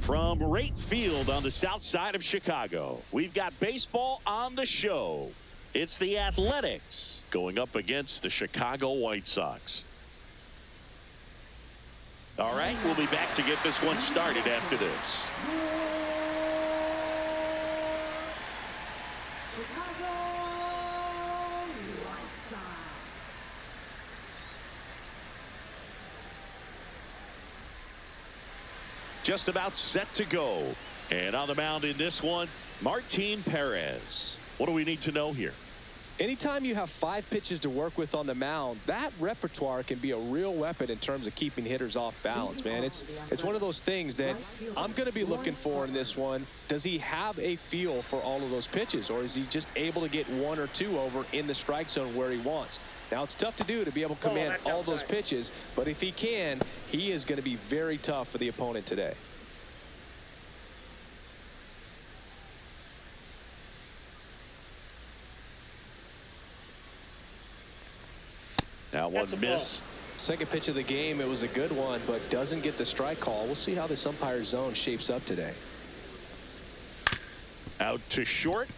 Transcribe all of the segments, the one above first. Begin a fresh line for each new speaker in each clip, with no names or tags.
From right field on the south side of Chicago, we've got baseball on the show. It's the Athletics going up against the Chicago White Sox. All right, we'll be back to get this one started after this. Just about set to go. And on the mound in this one, Martin Perez. What do we need to know here?
Anytime you have 5 pitches to work with on the mound, that repertoire can be a real weapon in terms of keeping hitters off balance, man. It's one of those things that I'm going to be looking for in this one. Does he have a feel for all of those pitches, or is he just able to get 1 or 2 over in the strike zone where he wants? Now, it's tough to do to be able to command all those pitches, but if he can, he is going to be very tough for the opponent today.
Now one missed.
Second pitch of the game, it was a good one, but doesn't get the strike call. We'll see how this umpire zone shapes up today.
Out to short.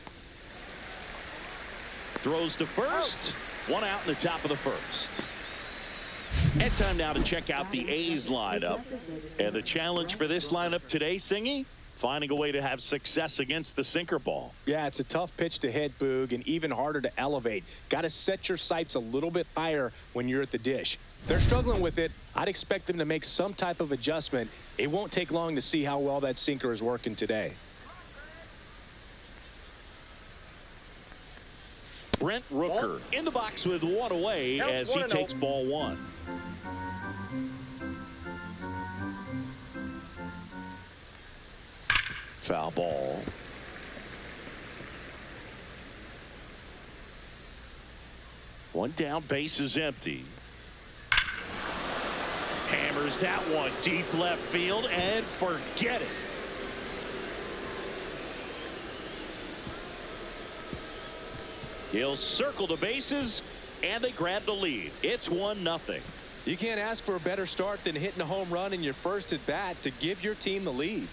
Throws to first. One out in the top of the first. And time now to check out the A's lineup. And the challenge for this lineup today, Singy, finding a way to have success against the sinker ball.
Yeah, it's a tough pitch to hit, Boog, and even harder to elevate. Got to set your sights a little bit higher when you're at the dish. They're struggling with it. I'd expect them to make some type of adjustment. It won't take long to see how well that sinker is working today.
Brent Rooker in the box with 1 away as he takes ball 1. Foul ball. One down, base is empty. Hammers that one deep left field and forget it. He'll circle the bases and they grab the lead. It's 1-0.
You can't ask for a better start than hitting a home run in your first at bat to give your team the lead.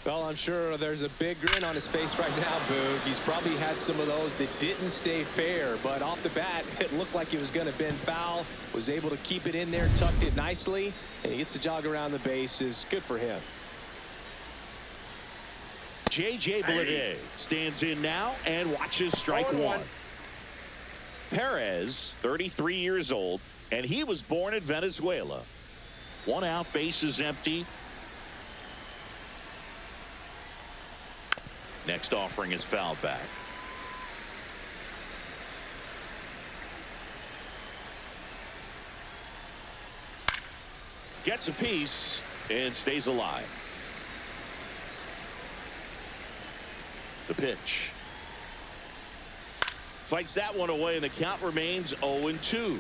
Well, I'm sure there's a big grin on his face right now, Boog. He's probably had some of those that didn't stay fair, but off the bat, it looked like it was going to bend foul. Was able to keep it in there, tucked it nicely, and he gets the jog around the bases. Good for him.
J.J. Bleday stands in now and watches strike 1. Perez, 33 years old, and he was born in Venezuela. 1 out, base is empty. Next offering is fouled back. Gets a piece and stays alive. The pitch. Fights that one away and the count remains 0-2.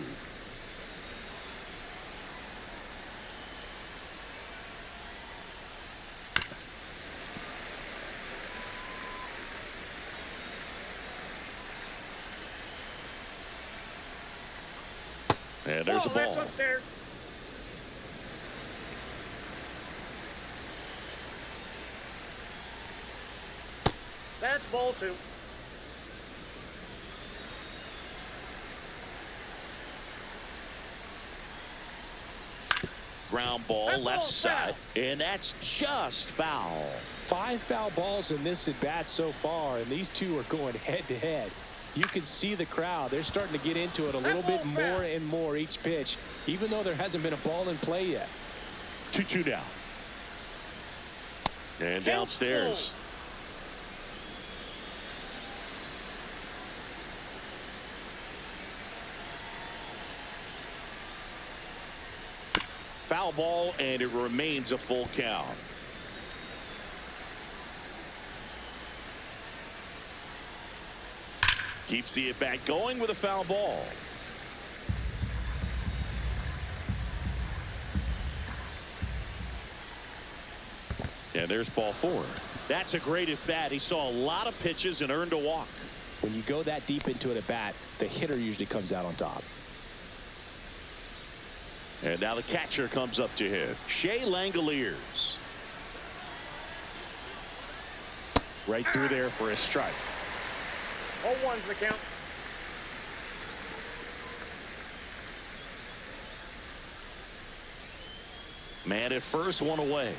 And there's a ball.
That's ball 2.
Ground ball left side, and that's just foul.
5 foul balls in this at bat so far, and these two are going head to head. You can see the crowd. They're starting to get into it a little bit more and more each pitch, even though there hasn't been a ball in play yet.
2-2 down. And downstairs. Foul ball, and it remains a full count. Keeps the at-bat going with a foul ball. And there's ball 4. That's a great at-bat. He saw a lot of pitches and earned a walk.
When you go that deep into an at-bat, the hitter usually comes out on top.
And now the catcher comes up to hit. Shea Langoliers. Right through there for a strike.
0-1's the count.
Man at first, one away.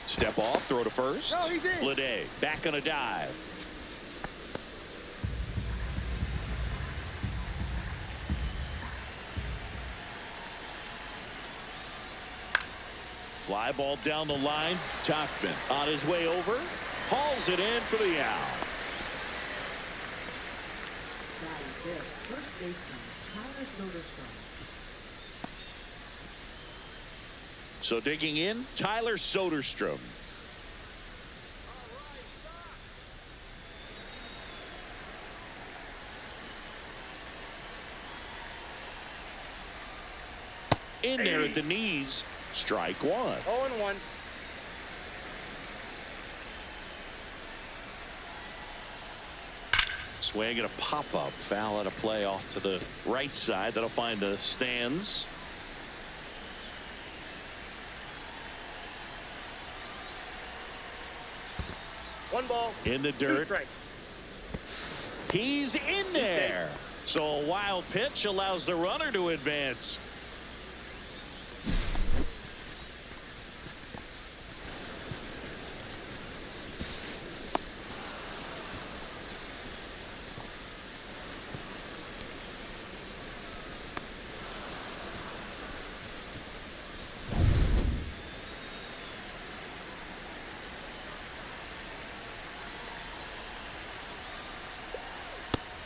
Step off, throw to first.
No, he's in.
Lede back on a dive. Fly ball down the line. Tachman on his way over. Hauls it in for the out. So digging in, Tyler Soderstrom. In there at the knees. Strike one.
0-1.
Swing and a pop-up. Foul at a play off to the right side. That'll find the stands.
One ball.
In the dirt.
Strike.
He's in there. So a wild pitch allows the runner to advance.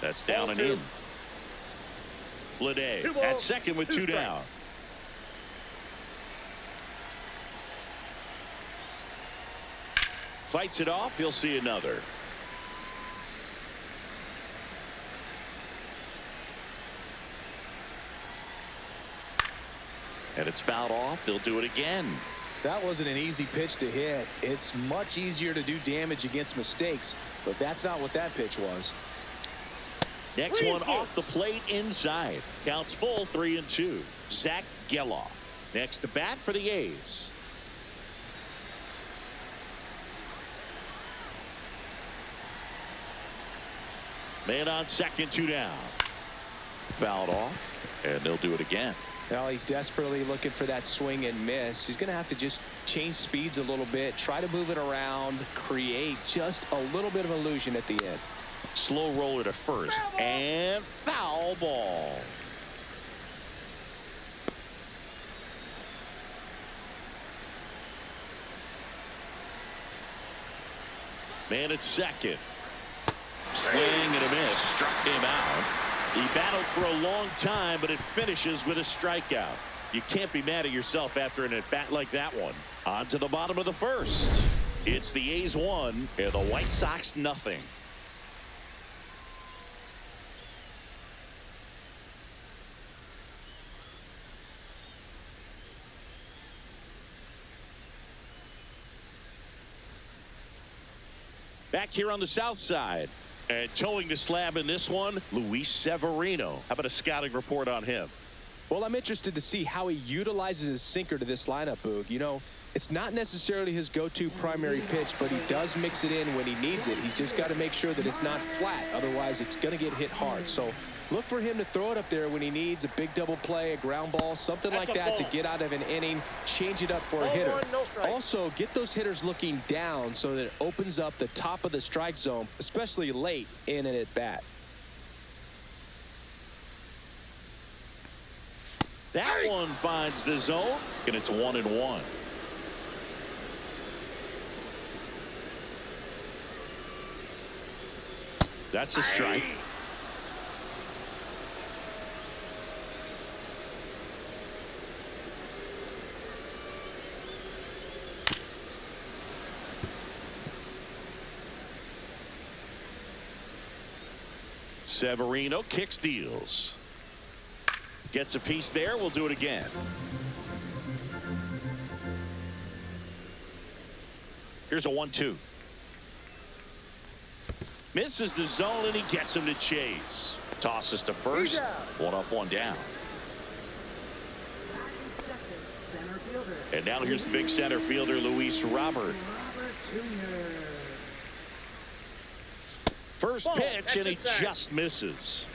That's down and in. Lede at second with two down. Fights it off. He'll see another. And it's fouled off. They'll do it again.
That wasn't an easy pitch to hit. It's much easier to do damage against mistakes, but that's not what that pitch was.
Next one off the plate inside. Counts full, 3-2. Zach Geloff next to bat for the A's. Man on second, two down. Fouled off, and they'll do it again.
Well, he's desperately looking for that swing and miss. He's going to have to just change speeds a little bit, try to move it around, create just a little bit of illusion at the end.
Slow roller to first, and foul ball. Man at second. Swing and a miss. Struck him out. He battled for a long time, but it finishes with a strikeout. You can't be mad at yourself after an at-bat like that one. On to the bottom of the first. It's the A's 1 and the White Sox nothing. Back here on the south side. And towing the slab in this one, Luis Severino. How about a scouting report on him?
Well, I'm interested to see how he utilizes his sinker to this lineup, Boog. You know, it's not necessarily his go-to primary pitch, but he does mix it in when he needs it. He's just got to make sure that it's not flat. Otherwise, it's going to get hit hard. So look for him to throw it up there when he needs a big double play, a ground ball, something like that to get out of an inning, change it up for a hitter. Also, get those hitters looking down so that it opens up the top of the strike zone, especially late in an at-bat.
That one finds the zone, and it's 1-1. That's a strike. Severino kicks, deals. Gets a piece there. We'll do it again. Here's a 1-2. Misses the zone, and he gets him to chase. Tosses to first. One up, one down. And now here's the big center fielder, Luis Robert. First pitch, and he just misses.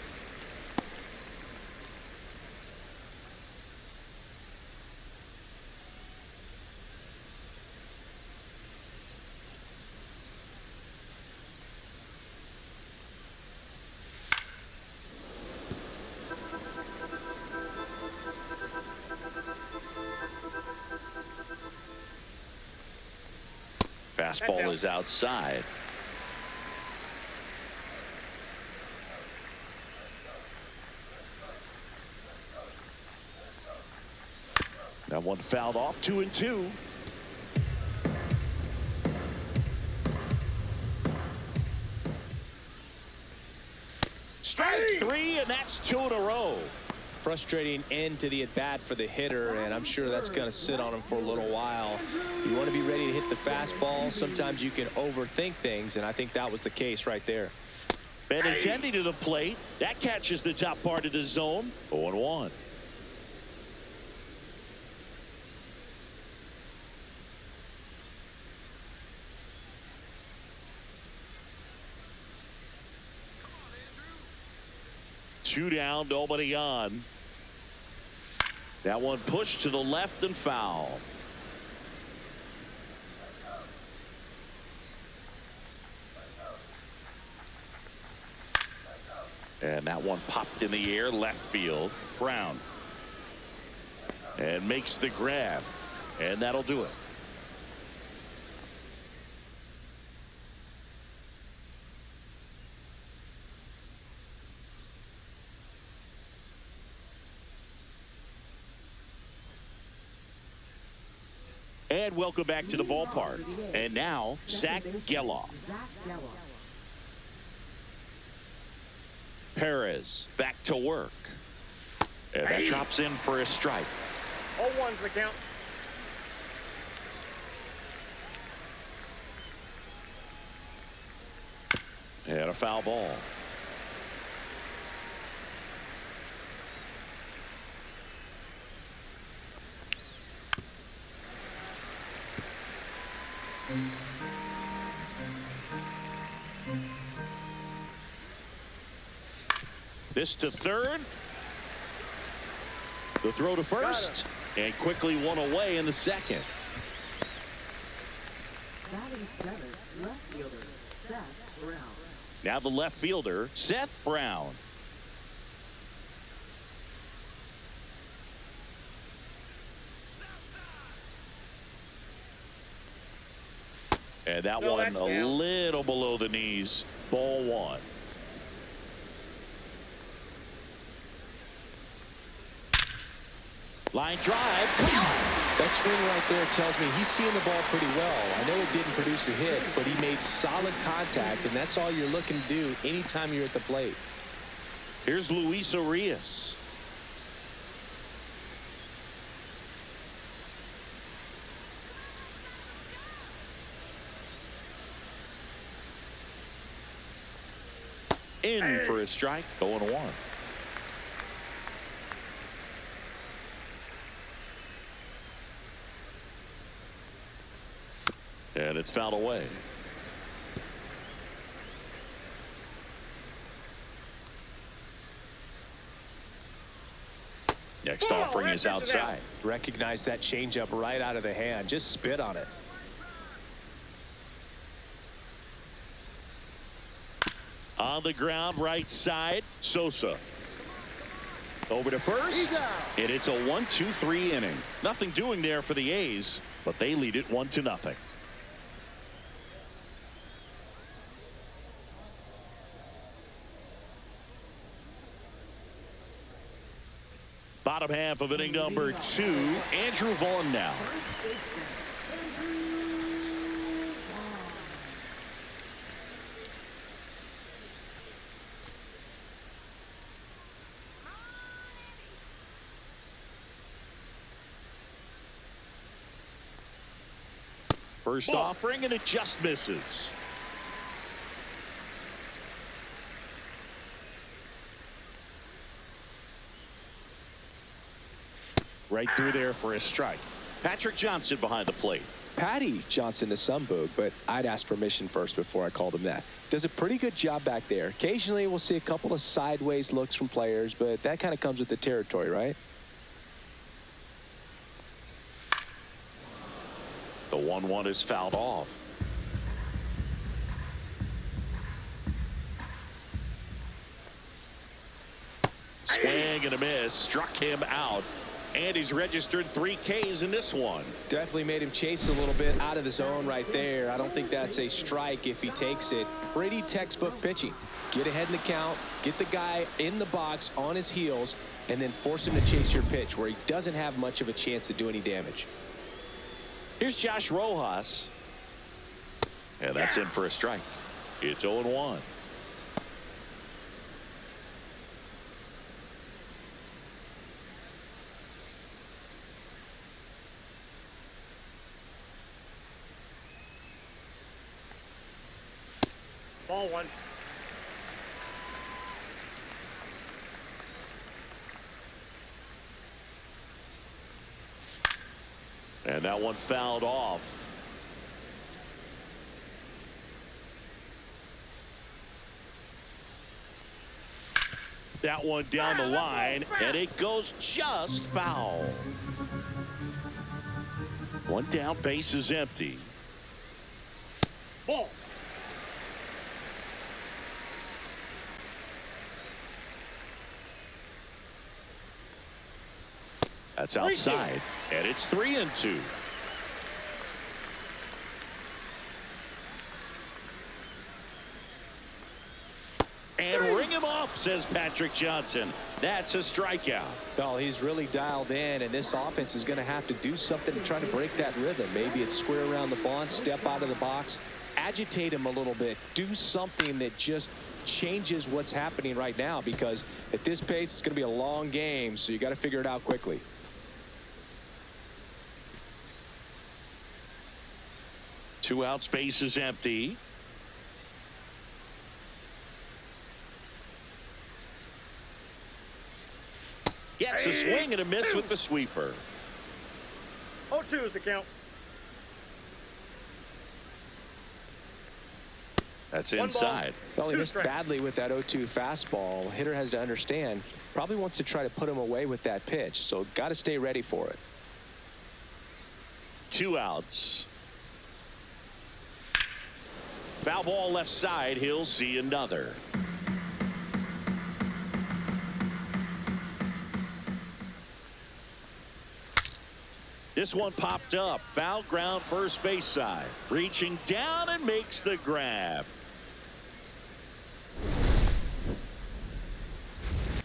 Fastball is outside. That one fouled off, 2-2. Strike three, and that's 2 in a row.
Frustrating end to the at-bat for the hitter, and I'm sure that's going to sit on him for a little while. You want to be ready to hit the fastball. Sometimes you can overthink things, and I think that was the case right there.
Benintendi to the plate. That catches the top part of the zone. 0-1. Two down, nobody on. That one pushed to the left and foul. And that one popped in the air, left field. Brown. And makes the grab. And that'll do it. And welcome back to the ballpark. And now, Zach Geloff. Perez back to work. And that drops in for a strike.
0-1's the count.
And a foul ball. This to third. The throw to first. And quickly one away in the second. Now the left fielder, Seth Brown. And that one a little below the knees. Ball one. Line drive.
That swing right there tells me he's seeing the ball pretty well. I know it didn't produce a hit, but he made solid contact, and that's all you're looking to do anytime you're at the plate.
Here's Luis Arias. In for a strike, 0-1. And it's fouled away. Next offering is outside.
Recognize that changeup right out of the hand. Just spit on it.
On the ground, right side, Sosa. Over to first, and it's a 1-2-3 inning. Nothing doing there for the A's, but they lead it 1-0. Bottom half of inning number 2, Andrew Vaughn now. First offering, and it just misses. Right through there for a strike. Patrick Johnson behind the plate.
Patty Johnson to some boog, but I'd ask permission first before I called him that. Does a pretty good job back there. Occasionally we'll see a couple of sideways looks from players, but that kind of comes with the territory, right?
The 1-1 is fouled off. Swing and a miss. Struck him out. And he's registered 3 Ks in this one.
Definitely made him chase a little bit out of the zone right there. I don't think that's a strike if he takes it. Pretty textbook pitching. Get ahead in the count, get the guy in the box on his heels, and then force him to chase your pitch where he doesn't have much of a chance to do any damage.
Here's Josh Rojas. And that's in for a strike. It's 0-1.
Ball 1.
And that one fouled off. That one down the line, and it goes just foul. One down, base is empty.
Ball.
That's outside, and it's 3-2. And ring him up, says Patrick Johnson. That's a strikeout.
Well, he's really dialed in, and this offense is going to have to do something to try to break that rhythm. Maybe it's square around the bunt, step out of the box, agitate him a little bit, do something that just changes what's happening right now, because at this pace, it's going to be a long game, so you got to figure it out quickly.
Two outs, base is empty. Gets a swing and a miss with the sweeper.
0-2 is the count.
That's inside.
Well, he missed badly with that 0-2 fastball. Hitter has to understand, probably wants to try to put him away with that pitch, so got to stay ready for it.
2 outs. Foul ball left side. He'll see another. This one popped up. Foul ground first base side. Reaching down and makes the grab.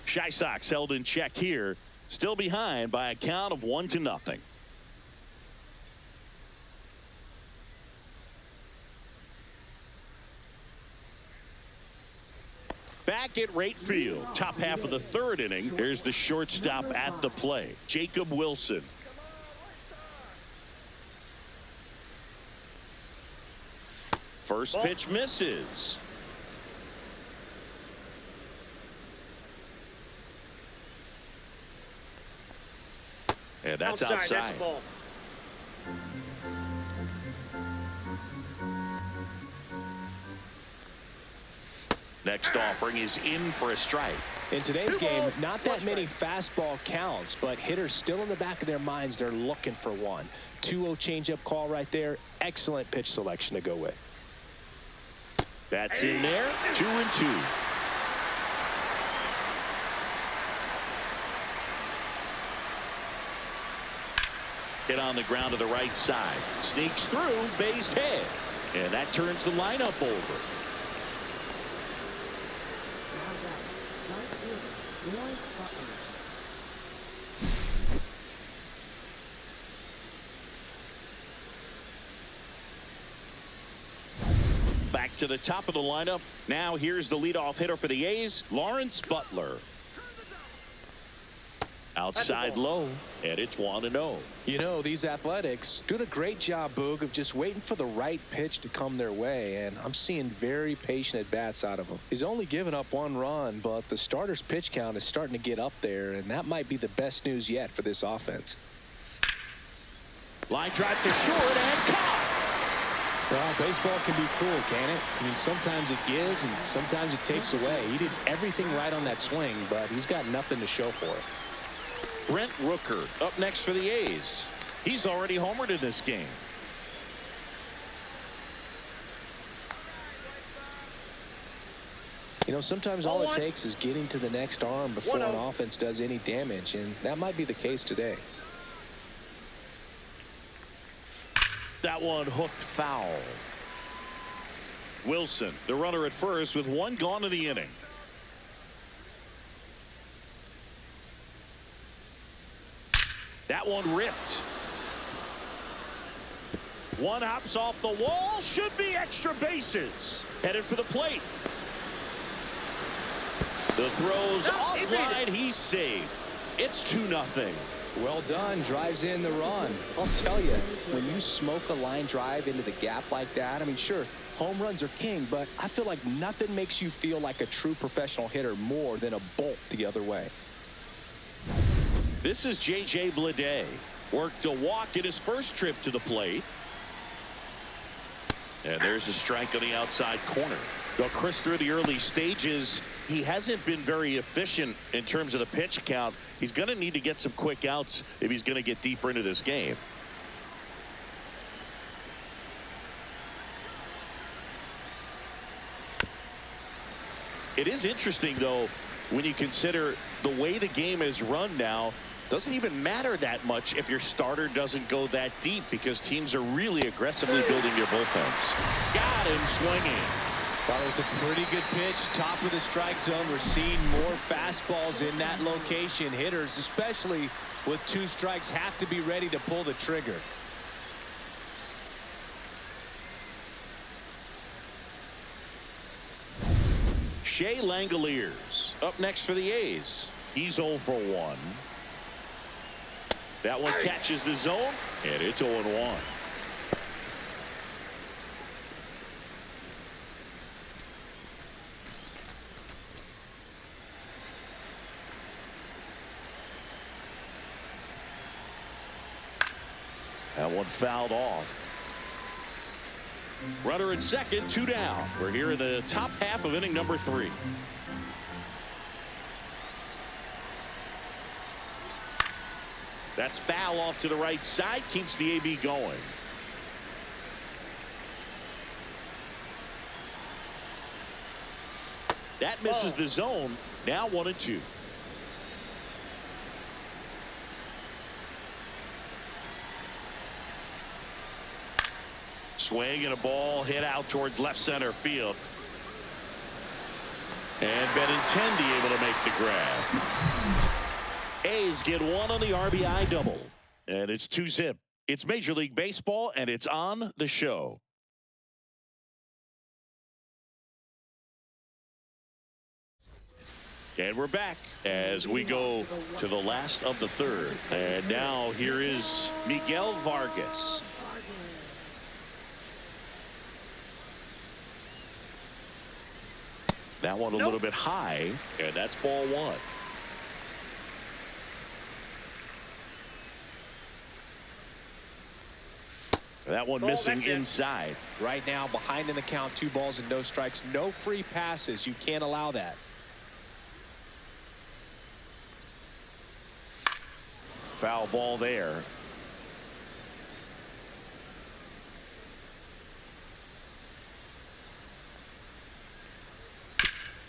SOX held in check here. Still behind by a count of 1-0. Back at right field. Top half of the 3rd inning. Here's the shortstop at the plate, Jacob Wilson. First pitch misses. And that's outside.
That's a ball.
Next offering is in for a strike.
In today's game, not that many fastball counts, but hitters still in the back of their minds, they're looking for one. 2-0 changeup call right there. Excellent pitch selection to go with.
That's in there. 2-2. Hit on the ground to the right side. Sneaks through, base hit. And that turns the lineup over. Back to the top of the lineup. Now here's the leadoff hitter for the A's, Lawrence Butler. Outside low, and it's 1-0.
You know, these Athletics doing a great job, Boog, of just waiting for the right pitch to come their way, and I'm seeing very patient at-bats out of them. He's only given up 1 run, but the starter's pitch count is starting to get up there, and that might be the best news yet for this offense.
Line drive to short and caught.
Well, baseball can be cruel, can it? I mean, sometimes it gives and sometimes it takes away. He did everything right on that swing, but he's got nothing to show for it.
Brent Rooker up next for the A's. He's already homered in this game.
You know, sometimes all it takes is getting to the next arm before an offense does any damage, and that might be the case today.
That one hooked foul. Wilson, the runner at first, with 1 gone in the inning. That one ripped. One hops off the wall. Should be extra bases. Headed for the plate. The throw's offline. He's safe. It's 2-0.
Well done. Drives in the run. I'll tell you, when you smoke a line drive into the gap like that, I mean, sure, home runs are king, but I feel like nothing makes you feel like a true professional hitter more than a bolt the other way.
This is J.J. Bleday. Worked a walk in his first trip to the plate. And there's a strike on the outside corner. Though Chris, through the early stages, he hasn't been very efficient in terms of the pitch count. He's going to need to get some quick outs if he's going to get deeper into this game. It is interesting, though, when you consider the way the game is run now. Doesn't even matter that much if your starter doesn't go that deep, because teams are really aggressively building their bullpens. Got him swinging.
That was a pretty good pitch. Top of the strike zone. We're seeing more fastballs in that location. Hitters, especially with 2 strikes, have to be ready to pull the trigger.
Shea Langoliers up next for the A's. He's 0 for 1. That one catches the zone, and it's 0-1. That one fouled off. Runner at second, 2 down. We're here in the top half of inning number 3. That's foul off to the right side. Keeps the AB going. That misses the zone. Now 1-2. Swing and a ball hit out towards left center field. And Benintendi able to make the grab. A's get 1 on the RBI double. And it's 2-zip. It's Major League Baseball, and it's on the show. And we're back as we go to the last of the 3rd. And now here is Miguel Vargas. That one a little bit high, and that's ball 1. That one missing inside.
Right now, behind in the count, 2 balls and no strikes. No free passes. You can't allow that.
Foul ball there.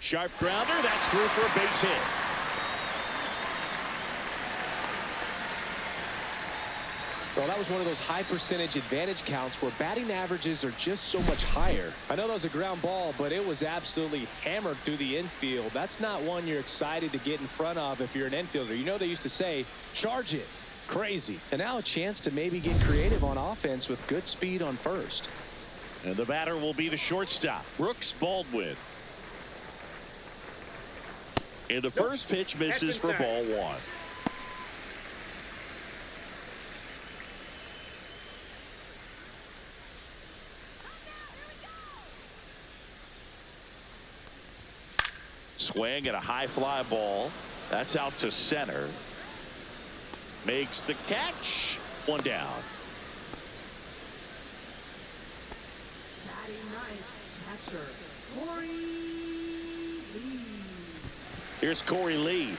Sharp grounder. That's through for a base hit.
Well, that was one of those high percentage advantage counts where batting averages are just so much higher. I know that was a ground ball, but it was absolutely hammered through the infield. That's not one you're excited to get in front of if you're an infielder. You know, they used to say, charge it. Crazy. And now a chance to maybe get creative on offense with good speed on first.
And the batter will be the shortstop, Brooks Baldwin. And the first pitch misses for ball 1. Swing at a high fly ball. That's out to center. Makes the catch. One down. Here's Corey Lee.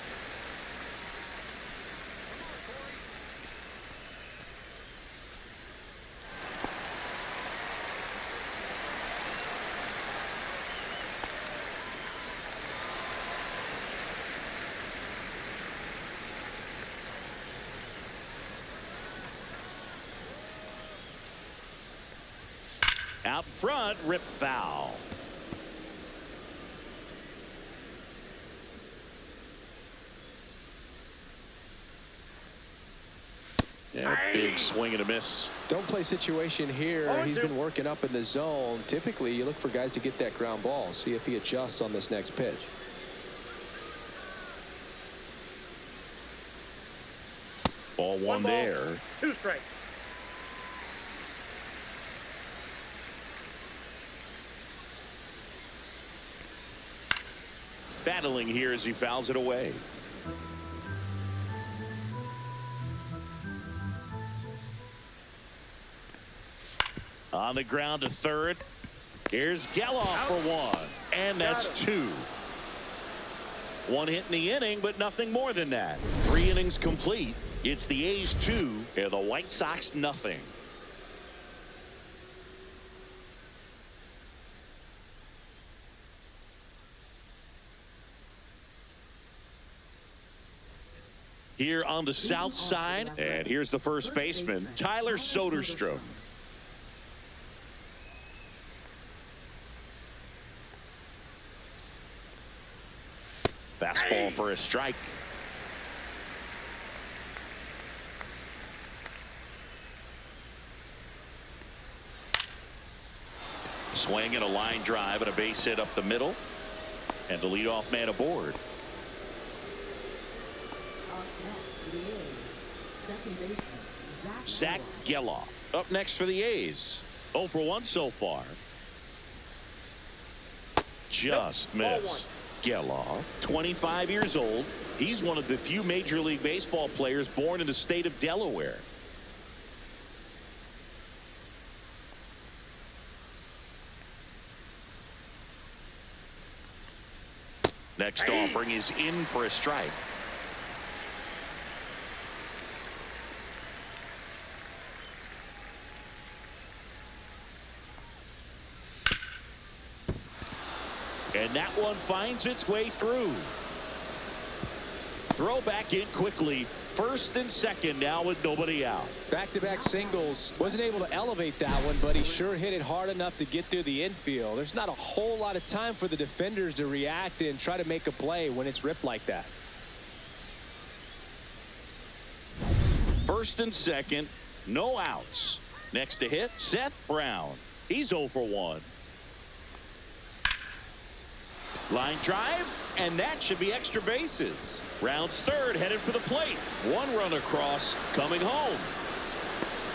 Out front, rip foul. Yeah, big swing and a miss.
Don't play situation here. He's been working up in the zone. Typically, you look for guys to get that ground ball. See if he adjusts on this next pitch.
Ball one there.
2 strikes.
Battling here as he fouls it away. On the ground to third. Here's Geloff for one. And that's 2. 1 hit in the inning, but nothing more than that. 3 innings complete. It's the A's 2 and the White Sox nothing. Here on the south side, and here's the first baseman, Tyler Soderstrom. Fastball for a strike. Swing and a line drive and a base hit up the middle, and the leadoff man aboard. Zach Geloff up next for the A's. 0 for 1 so far. Just missed. Geloff, 25 years old. He's one of the few Major League Baseball players born in the state of Delaware. Next offering is in for a strike. And that one finds its way through. Throw back in quickly. First and second now with nobody out.
Back-to-back singles. Wasn't able to elevate that one, but he sure hit it hard enough to get through the infield. There's not a whole lot of time for the defenders to react and try to make a play when it's ripped like that.
First and second, no outs. Next to hit, Seth Brown. He's 0 for 1. Line drive, and that should be extra bases. Rounds third, headed for the plate. 1 run across, coming home.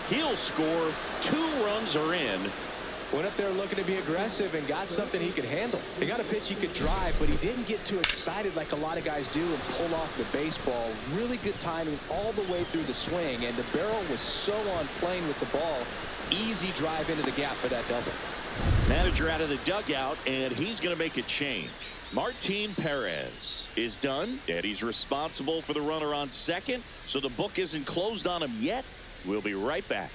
He'll score. 2 runs are in.
Went up there looking to be aggressive and got something he could handle. He got a pitch he could drive, but he didn't get too excited like a lot of guys do and pull off the baseball. Really good timing all the way through the swing, and the barrel was so on plane with the ball. Easy drive into the gap for that double.
Manager out of the dugout, and he's going to make a change. Martin Perez is done, and he's responsible for the runner on second, so the book isn't closed on him yet. We'll be right back.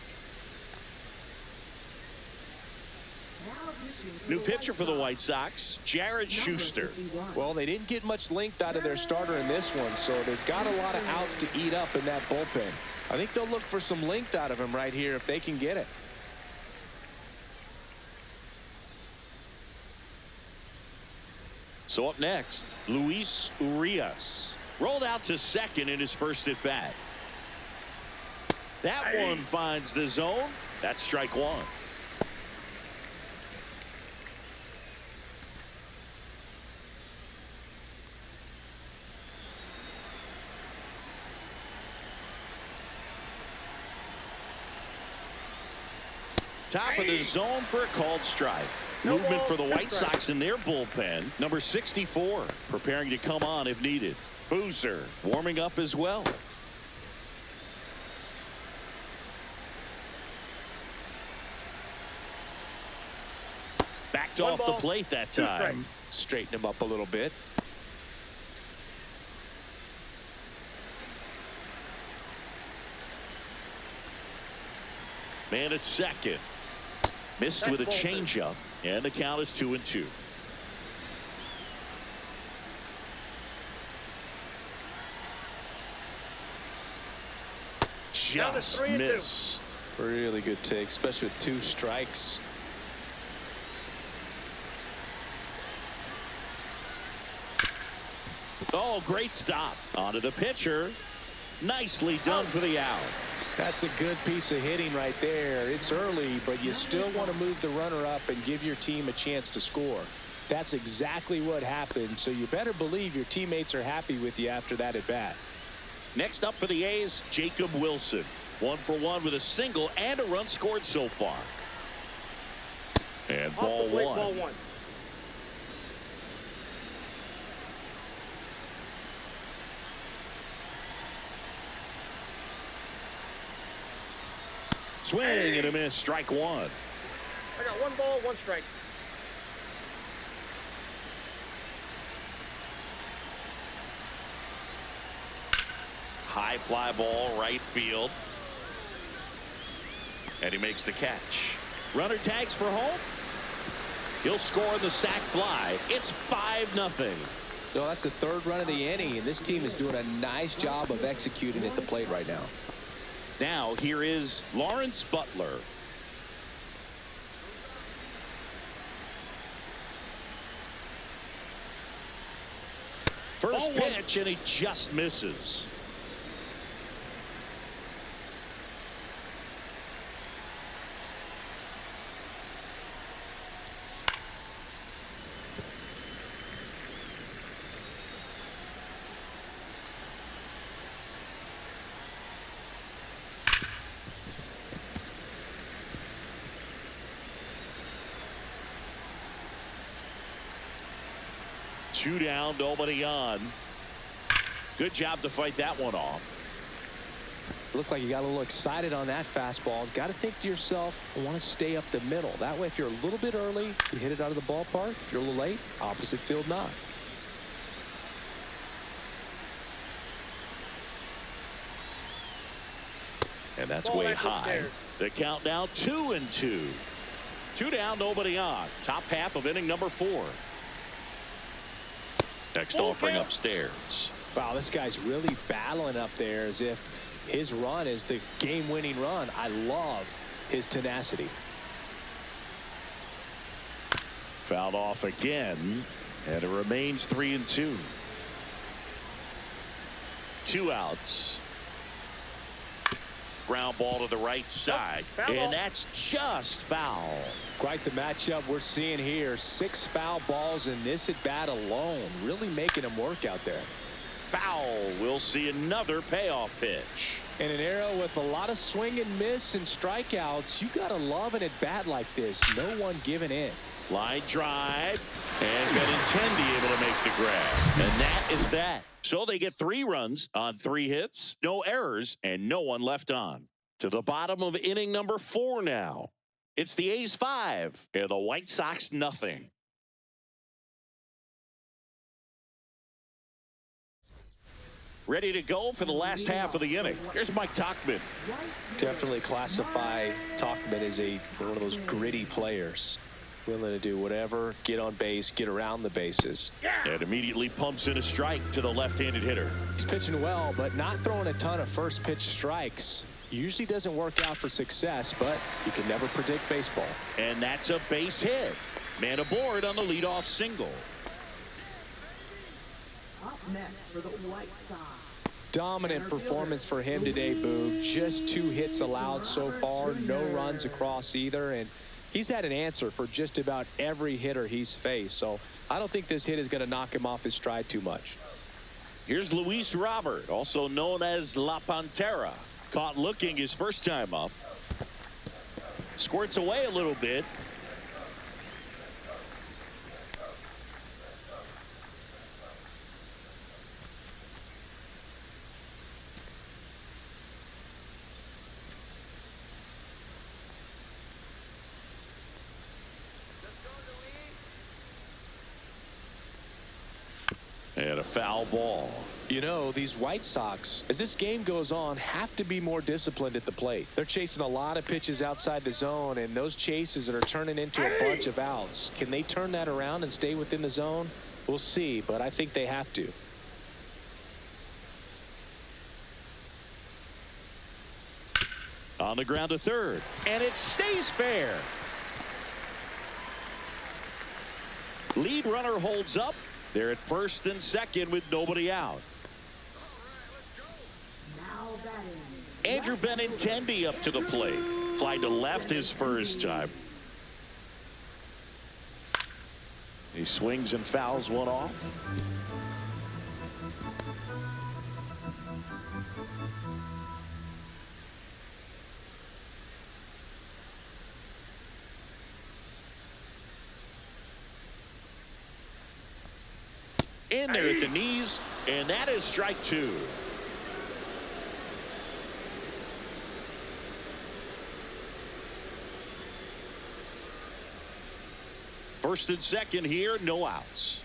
New pitcher for the White Sox, Jared Schuster.
Well, they didn't get much length out of their starter in this one, so they've got a lot of outs to eat up in that bullpen. I think they'll look for some length out of him right here if they can get it.
So up next, Luis Urias. Rolled out to second in his first at bat. That one finds the zone. That's strike 1. Top of the zone for a called strike. Movement for the White Sox in their bullpen. Number 64 preparing to come on if needed. Boozer warming up as well. Backed off the plate that time.
Straighten him up a little bit.
Man at second. Missed with a changeup, and the count is 2-2. Just missed.
Really good take, especially with 2 strikes.
Oh, great stop. Onto the pitcher. Nicely done for the out.
That's a good piece of hitting right there. It's early, but you still want to move the runner up and give your team a chance to score. That's exactly what happened, so you better believe your teammates are happy with you after that at bat.
Next up for the A's, Jacob Wilson. 1 for 1 with a single and a run scored so far. And ball one. Swing and a miss, strike 1.
I got 1 ball, 1 strike.
High fly ball, right field. And he makes the catch. Runner tags for home. He'll score the sac fly. It's 5-0.
So that's the 3rd run of the inning, and this team is doing a nice job of executing at the plate right now.
Now here is Lawrence Butler. First pitch, and he just misses. Two down, nobody on. Good job to fight that one off.
Looked like you got a little excited on that fastball. Got to think to yourself, I want to stay up the middle. That way, if you're a little bit early, you hit it out of the ballpark. If you're a little late, opposite field knock.
And that's way high. The count now 2-2. 2 down, nobody on. Top half of inning number 4. Next offering upstairs.
Wow, this guy's really battling up there as if his run is the game-winning run. I love his tenacity.
Fouled off again, and it remains 3-2. 2 outs. Ground ball to the right side, and that's just foul.
Quite the matchup we're seeing here. 6 foul balls in this at bat alone, really making him work out there.
Foul. We'll see another payoff pitch.
In an era with a lot of swing and miss and strikeouts, you gotta love an at bat like this. No one giving in.
Line drive, and Benintendi able to make the grab, and that is that. So they get 3 runs on 3 hits, no errors, and no one left on. To the bottom of inning number 4 now. It's the A's 5 and the White Sox nothing. Ready to go for the last half of the inning. Here's Mike Tauchman.
Definitely classify Tauchman as one of those gritty players. Willing to do whatever, get on base, get around the bases.
And immediately pumps in a strike to the left-handed hitter.
He's pitching well, but not throwing a ton of first pitch strikes. Usually doesn't work out for success, but you can never predict baseball.
And that's a base hit. Man aboard on the leadoff single.
Up next for the White Sox.
Dominant performance for him today, Boog. Just 2 hits allowed so far, no runs across either, and he's had an answer for just about every hitter he's faced, so I don't think this hit is going to knock him off his stride too much.
Here's Luis Robert, also known as La Pantera. Caught looking his first time up. Squirts away a little bit. And a foul ball.
You know, these White Sox, as this game goes on, have to be more disciplined at the plate. They're chasing a lot of pitches outside the zone, and those chases are turning into a bunch of outs. Can they turn that around and stay within the zone? We'll see, but I think they have to.
On the ground to third, and it stays fair. Lead runner holds up. They're at first and second with nobody out.
Now batting.
Andrew Benintendi up to the plate. Fly to left his first time. He swings and fouls one off. In there at the knees, and that is strike two. First and second here, no outs.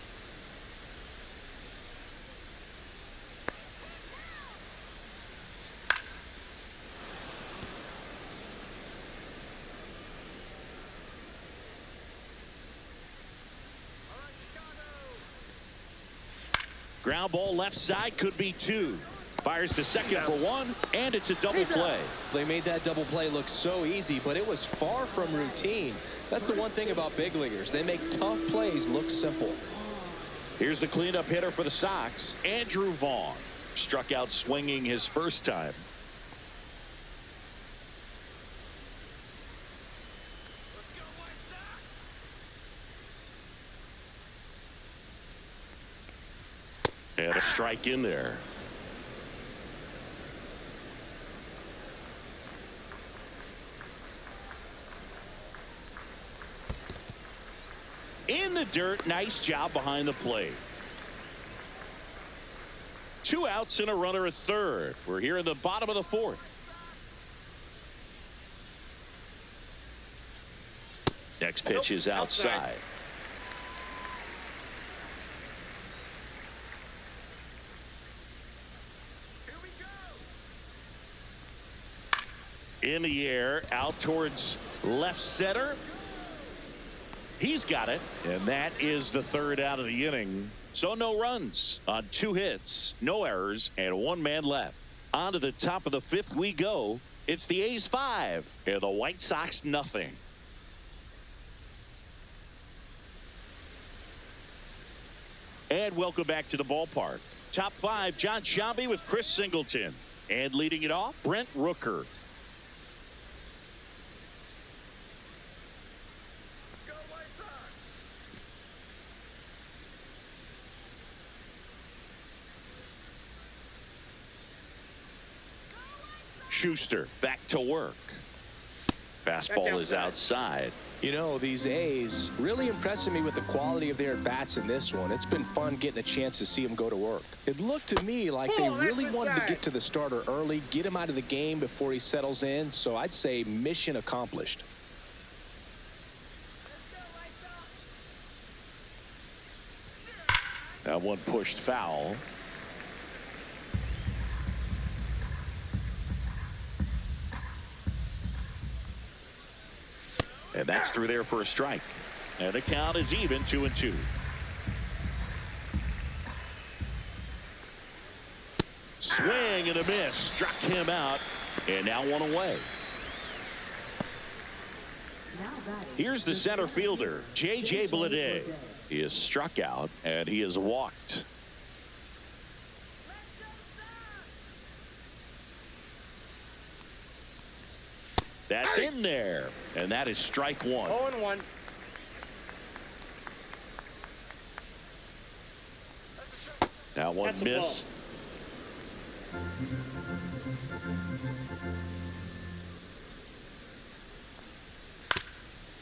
Ground ball left side, could be two. Fires to second for one, and it's a double play.
They made that double play look so easy, but it was far from routine. That's the one thing about big leaguers. They make tough plays look simple.
Here's the cleanup hitter for the Sox, Andrew Vaughn. Struck out swinging his first time. And a strike in there. In the dirt, nice job behind the plate. Two outs and a runner at third. We're here in the bottom of the fourth. Next pitch is outside. In the air, out towards left center. He's got it, and that is the third out of the inning. So no runs on 2 hits, no errors, and 1 man left. On to the top of the fifth we go. It's the A's 5 and the White Sox nothing. And welcome back to the ballpark. Top 5, John Sciambi with Chris Singleton. And leading it off, Brent Rooker. Schuster back to work. Fastball is outside.
You know, these A's really impressing me with the quality of their at-bats in this one. It's been fun getting a chance to see them go to work. It looked to me like they really wanted to get to the starter early, get him out of the game before he settles in. So I'd say mission accomplished.
That one pushed foul. And that's through there for a strike. And the count is even, 2-2. Swing and a miss. Struck him out. And now 1 away. Here's the center fielder, J.J. Bleday. He is struck out, and he is walked. That's in there, and that is strike 1.
0-1.
That one
That's a
missed.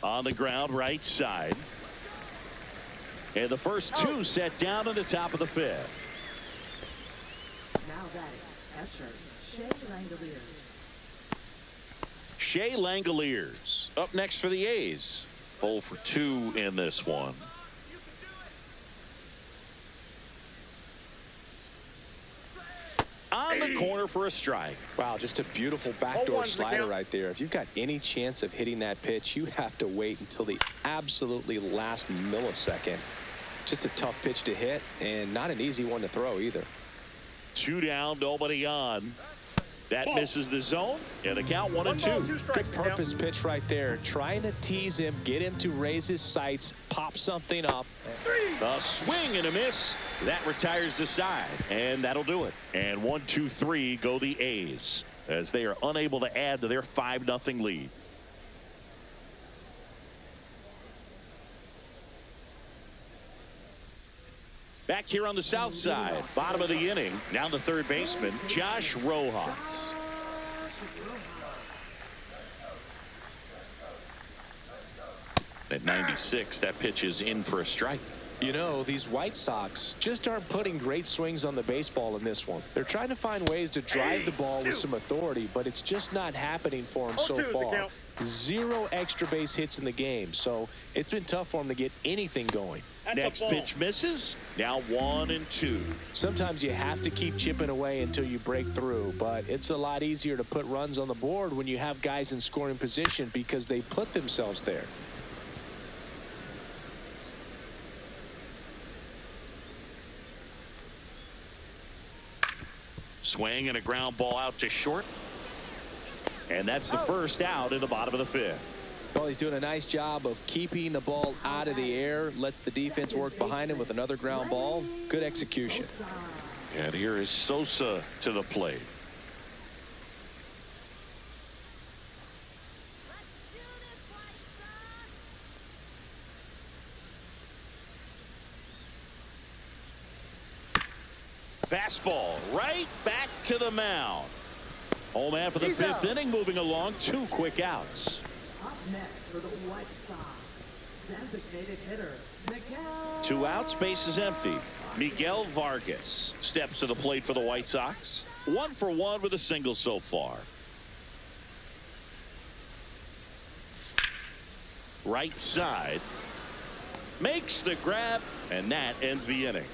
On the ground, right side. And the first 2 set down at the top of the 5th.
Now batting. Escher. Shea Langoliers.
Shea Langoliers up next for the A's. 0 for 2 in this one. on the corner for a strike.
Wow, just a beautiful backdoor
0-1's the
slider
count.
right there. If you've got any chance of hitting that pitch, you have to wait until the absolutely last millisecond. Just a tough pitch to hit and not an easy one to throw either.
2 down, nobody on. That
Ball.
misses the zone, and the count 1 and 2.
1 ball, 2 strikes.
Good purpose pitch right there. Trying to tease him, get him to raise his sights, pop something up.
A swing and a miss. That retires the side, and that'll do it. And 1, 2, 3 go the A's as they are unable to add to their 5-0 lead. Back here on the south side, bottom of the inning, now the third baseman, Josh Rojas. At 96, that pitch is in for a strike.
You know, these White Sox just aren't putting great swings on the baseball in this one. They're trying to find ways to drive the ball with some authority, but it's just not happening for them so
0-2 is the
far.
count.
0 extra base hits in the game, so it's been tough for them to get anything going.
That's a
Next
ball.
pitch misses. Now 1 and 2.
Sometimes you have to keep chipping away until you break through, but it's a lot easier to put runs on the board when you have guys in scoring position because they put themselves there.
Swing and a ground ball out to short. And that's the first out in the bottom of the 5th.
Well, he's doing a nice job of keeping the ball out of the air, lets the defense work behind him with another ground ball. Good execution.
And here is Sosa to the plate. Fastball right back to the mound. Home man for the
He's
5th
out.
inning, moving along. 2 quick outs.
Up next for the White Sox, designated hitter, Miguel.
2 outs, base is empty. Miguel Vargas steps to the plate for the White Sox. 1 for 1 with a single so far. Right side. Makes the grab, and that ends the inning.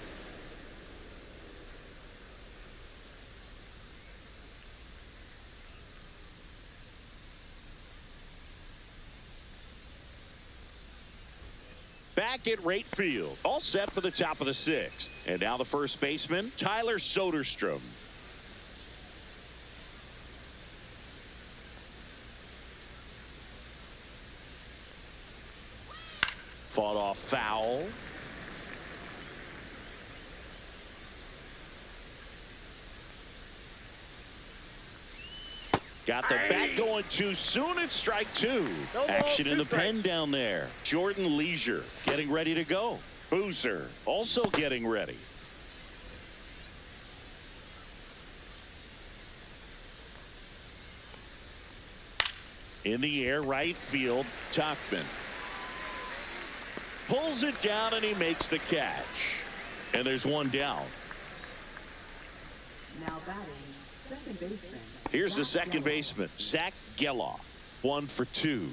Back at right field, all set for the top of the 6th. And now the first baseman, Tyler Soderstrom. Fought off foul. Got the bat going too soon. It's strike 2.
No ball,
Action in
2
the pen
strikes.
down there. Jordan Leisure getting ready to go. Boozer also getting ready. In the air, right field, Tachman. Pulls it down and he makes the catch. And there's 1 down.
Now batting, second baseman.
Here's the
Zach
second
Gelof.
baseman, Zach Gelof. 1 for 2.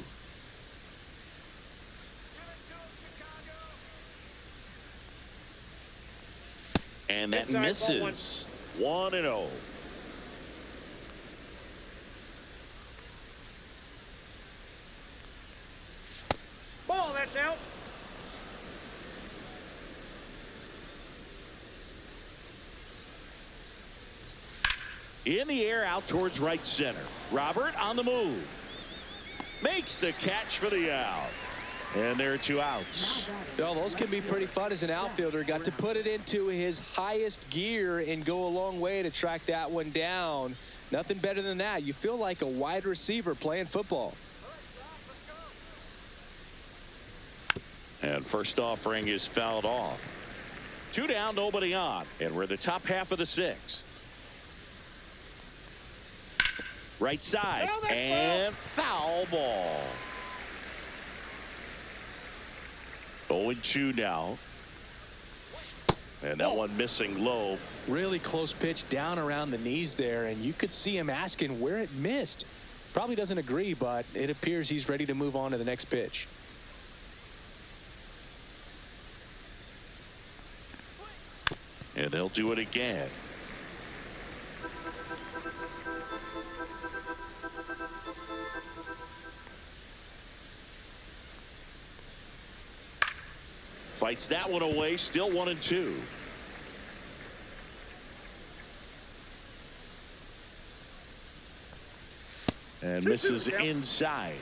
And that
Inside, ball
misses. 1 and 0.
Ball, that's out.
In the air, out towards right center. Robert on the move. Makes the catch for the out. And there are 2 outs.
Well, those can be pretty fun as an outfielder. Got to put it into his highest gear and go a long way to track that one down. Nothing better than that. You feel like a wide receiver playing football.
And first offering is fouled off. 2 down, nobody on. And we're in the top half of the 6th. Right side.
Oh, that's
And foul ball. 0-2 now. And that one missing low.
Really close pitch down around the knees there, and you could see him asking where it missed. Probably doesn't agree, but it appears he's ready to move on to the next pitch.
And they'll do it again. Fights that one away, still 1-2. And misses inside.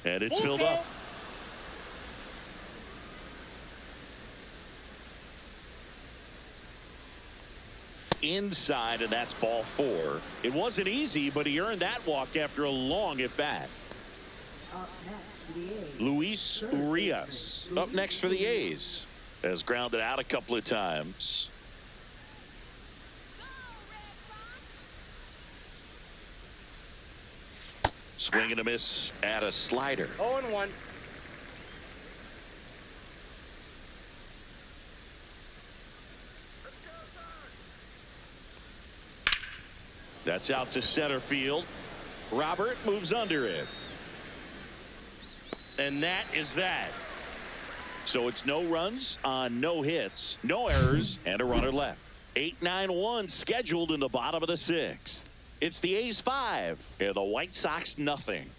And it's filled up. Inside, and that's ball 4. It wasn't easy, but he earned that walk after a long at bat. Luis Urias up next for the A's. Has grounded out a couple of times. Swing and a miss at a slider.
0-1.
That's out to center field. Robert moves under it. And that is that. So it's no runs on no hits, no errors, and a runner left. 8-9-1 scheduled in the bottom of the 6th. It's the A's 5 and the White Sox nothing.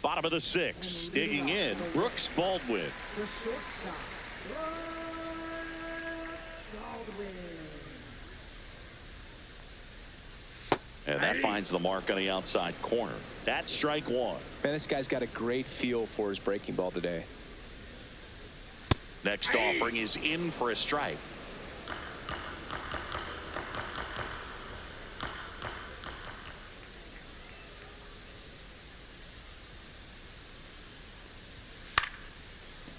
Bottom of the 6th, digging in, Brooks Baldwin.
The shortstop, Baldwin.
And that finds the mark on the outside corner. That's strike 1.
Man, this guy's got a great feel for his breaking ball today.
Next offering is in for a strike.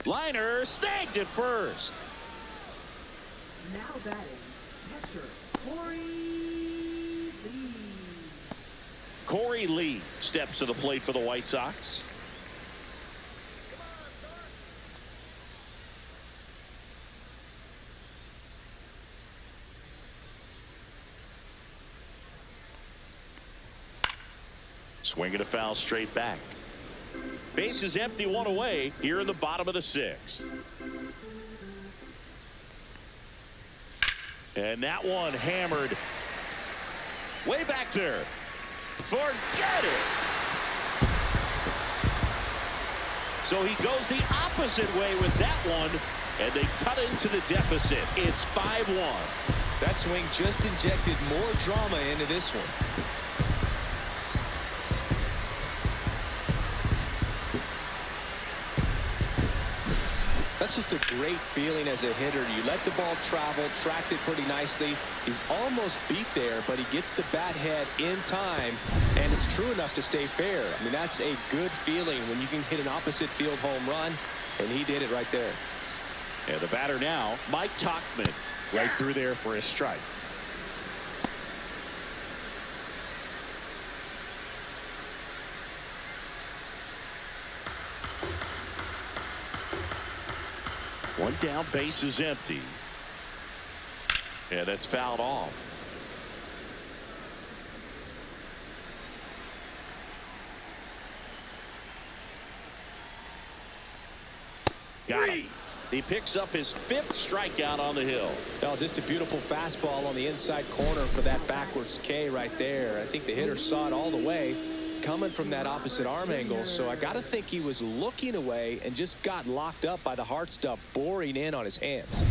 Liner snagged at first.
Now batting, catcher, Corey Lee.
Corey Lee steps to the plate for the White Sox. Swinging a foul straight back. Base is empty, one away here in the bottom of the 6th. And that one hammered way back there. Forget it. So he goes the opposite way with that one, and they cut into the deficit. It's 5-1.
That swing just injected more drama into this one. That's just a great feeling as a hitter. You let the ball travel, tracked it pretty nicely. He's almost beat there, but he gets the bat head in time, and it's true enough to stay fair. I mean, that's a good feeling when you can hit an opposite field home run, and he did it right there.
And the batter now, Mike Tauchman, right through there for a strike. One down, base is empty. And that's fouled off. Got him. He picks up his 5th strikeout on the hill.
Oh, just a beautiful fastball on the inside corner for that backwards K right there. I think the hitter saw it all the way coming from that opposite arm angle, so I got to think he was looking away and just got locked up by the hard stuff boring in on his hands.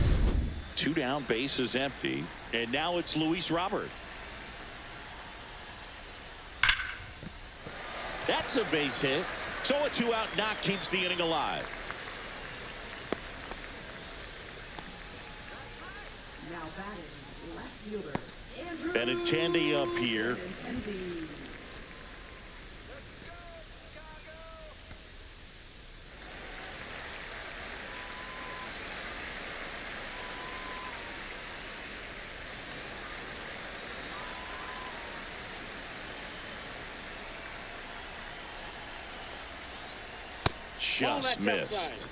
2 down, base is empty, and now it's Luis Robert. That's a base hit, so a 2-out knock keeps the inning alive.
Now batting, left fielder,
Benintendi up here. Just missed.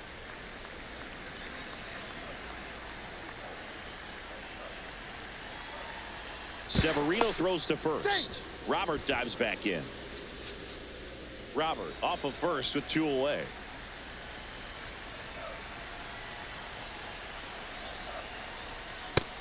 Severino throws to first. Robert dives back in. Robert off of first with 2 away.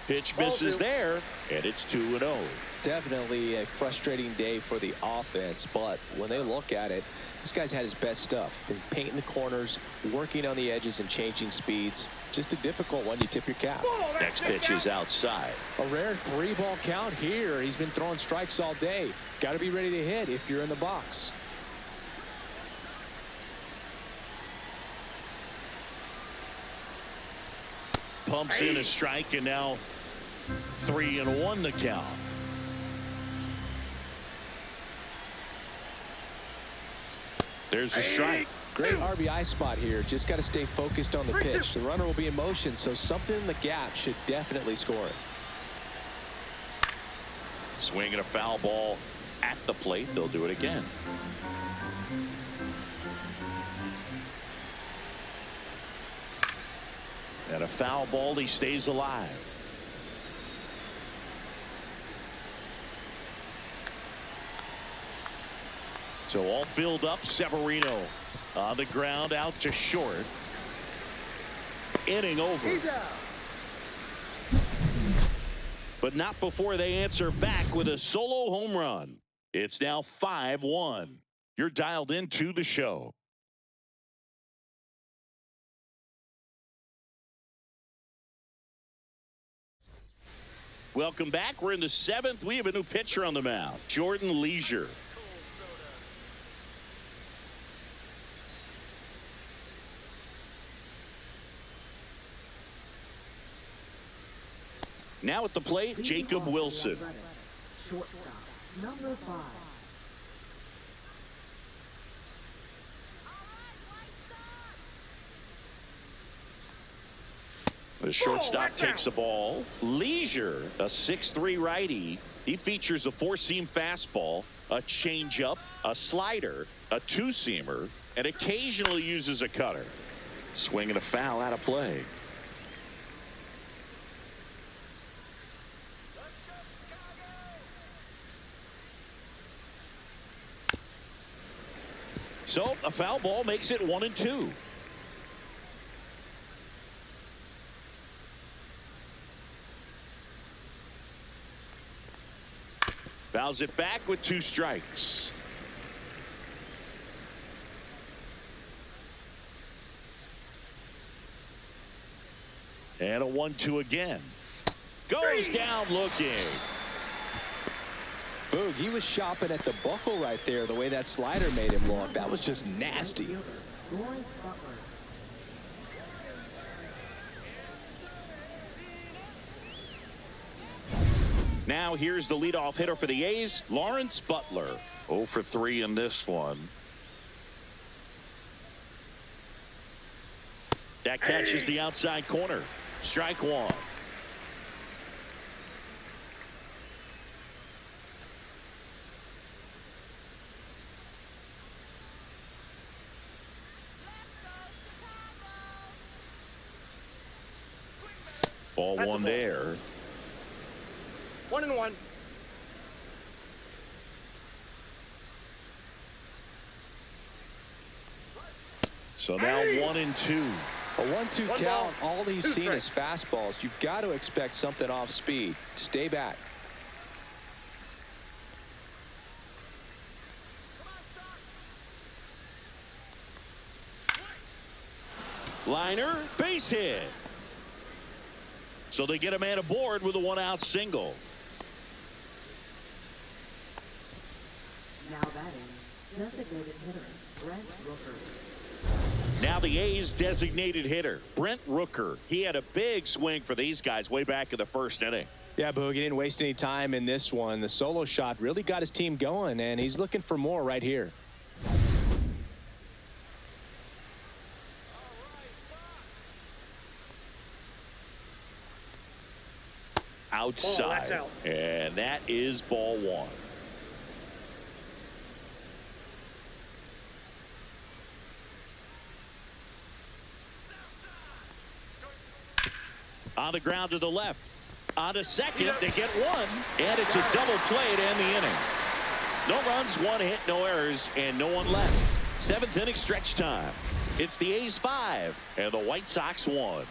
Pitch misses there, and it's 2-0.
Definitely a frustrating day for the offense, but when they look at it, this guy's had his best stuff. He's painting the corners, working on the edges, and changing speeds. Just a difficult one. You tip your cap.
Next pitch is outside.
A rare 3-ball count here. He's been throwing strikes all day. Got to be ready to hit if you're in the box.
Pumps in a strike, and now 3-1 the count. There's a strike.
Great RBI spot here. Just got to stay focused on the pitch. The runner will be in motion, so something in the gap should definitely score it.
Swinging a foul ball at the plate. They'll do it again. And a foul ball. He stays alive. So all filled up. Severino on the ground, out to short. Inning over. But not before they answer back with a solo home run. It's now 5-1. You're dialed into the show. Welcome back. We're in the 7th. We have a new pitcher on the mound, Jordan Leisure. Now at the plate, Jacob Wilson.
Shortstop, number 5.
The shortstop takes the ball. Leisure, a 6'3" righty. He features a 4-seam fastball, a changeup, a slider, a 2-seamer, and occasionally uses a cutter. Swinging a foul out of play. So a foul ball makes it 1-2. Fouls it back with 2 strikes. And a 1-2 again. Goes down looking.
Boog, he was shopping at the buckle right there, the way that slider made him look. That was just nasty.
Now here's the leadoff hitter for the A's, Lawrence Butler. 0 for 3 in this one. That catches the outside corner. Strike 1. Ball 1 there.
1-1.
So now 1-2.
A 1-2 count. All he's seen is fastballs. You've got to expect something off speed. Stay back.
Liner, base hit. So they get a man aboard with a 1-out single.
Now batting, designated hitter, Brent Rooker.
Now the A's designated hitter, Brent Rooker. He had a big swing for these guys way back in the 1st inning.
Yeah, Boog, he didn't waste any time in this one. The solo shot really got his team going, and he's looking for more right here.
Outside.
Out.
And that is ball 1. On the ground to the left. On to second to get 1. And it's a double play to end the inning. No runs, 1 hit, no errors, and no one left. 7th inning stretch time. It's the A's 5 and the White Sox 1.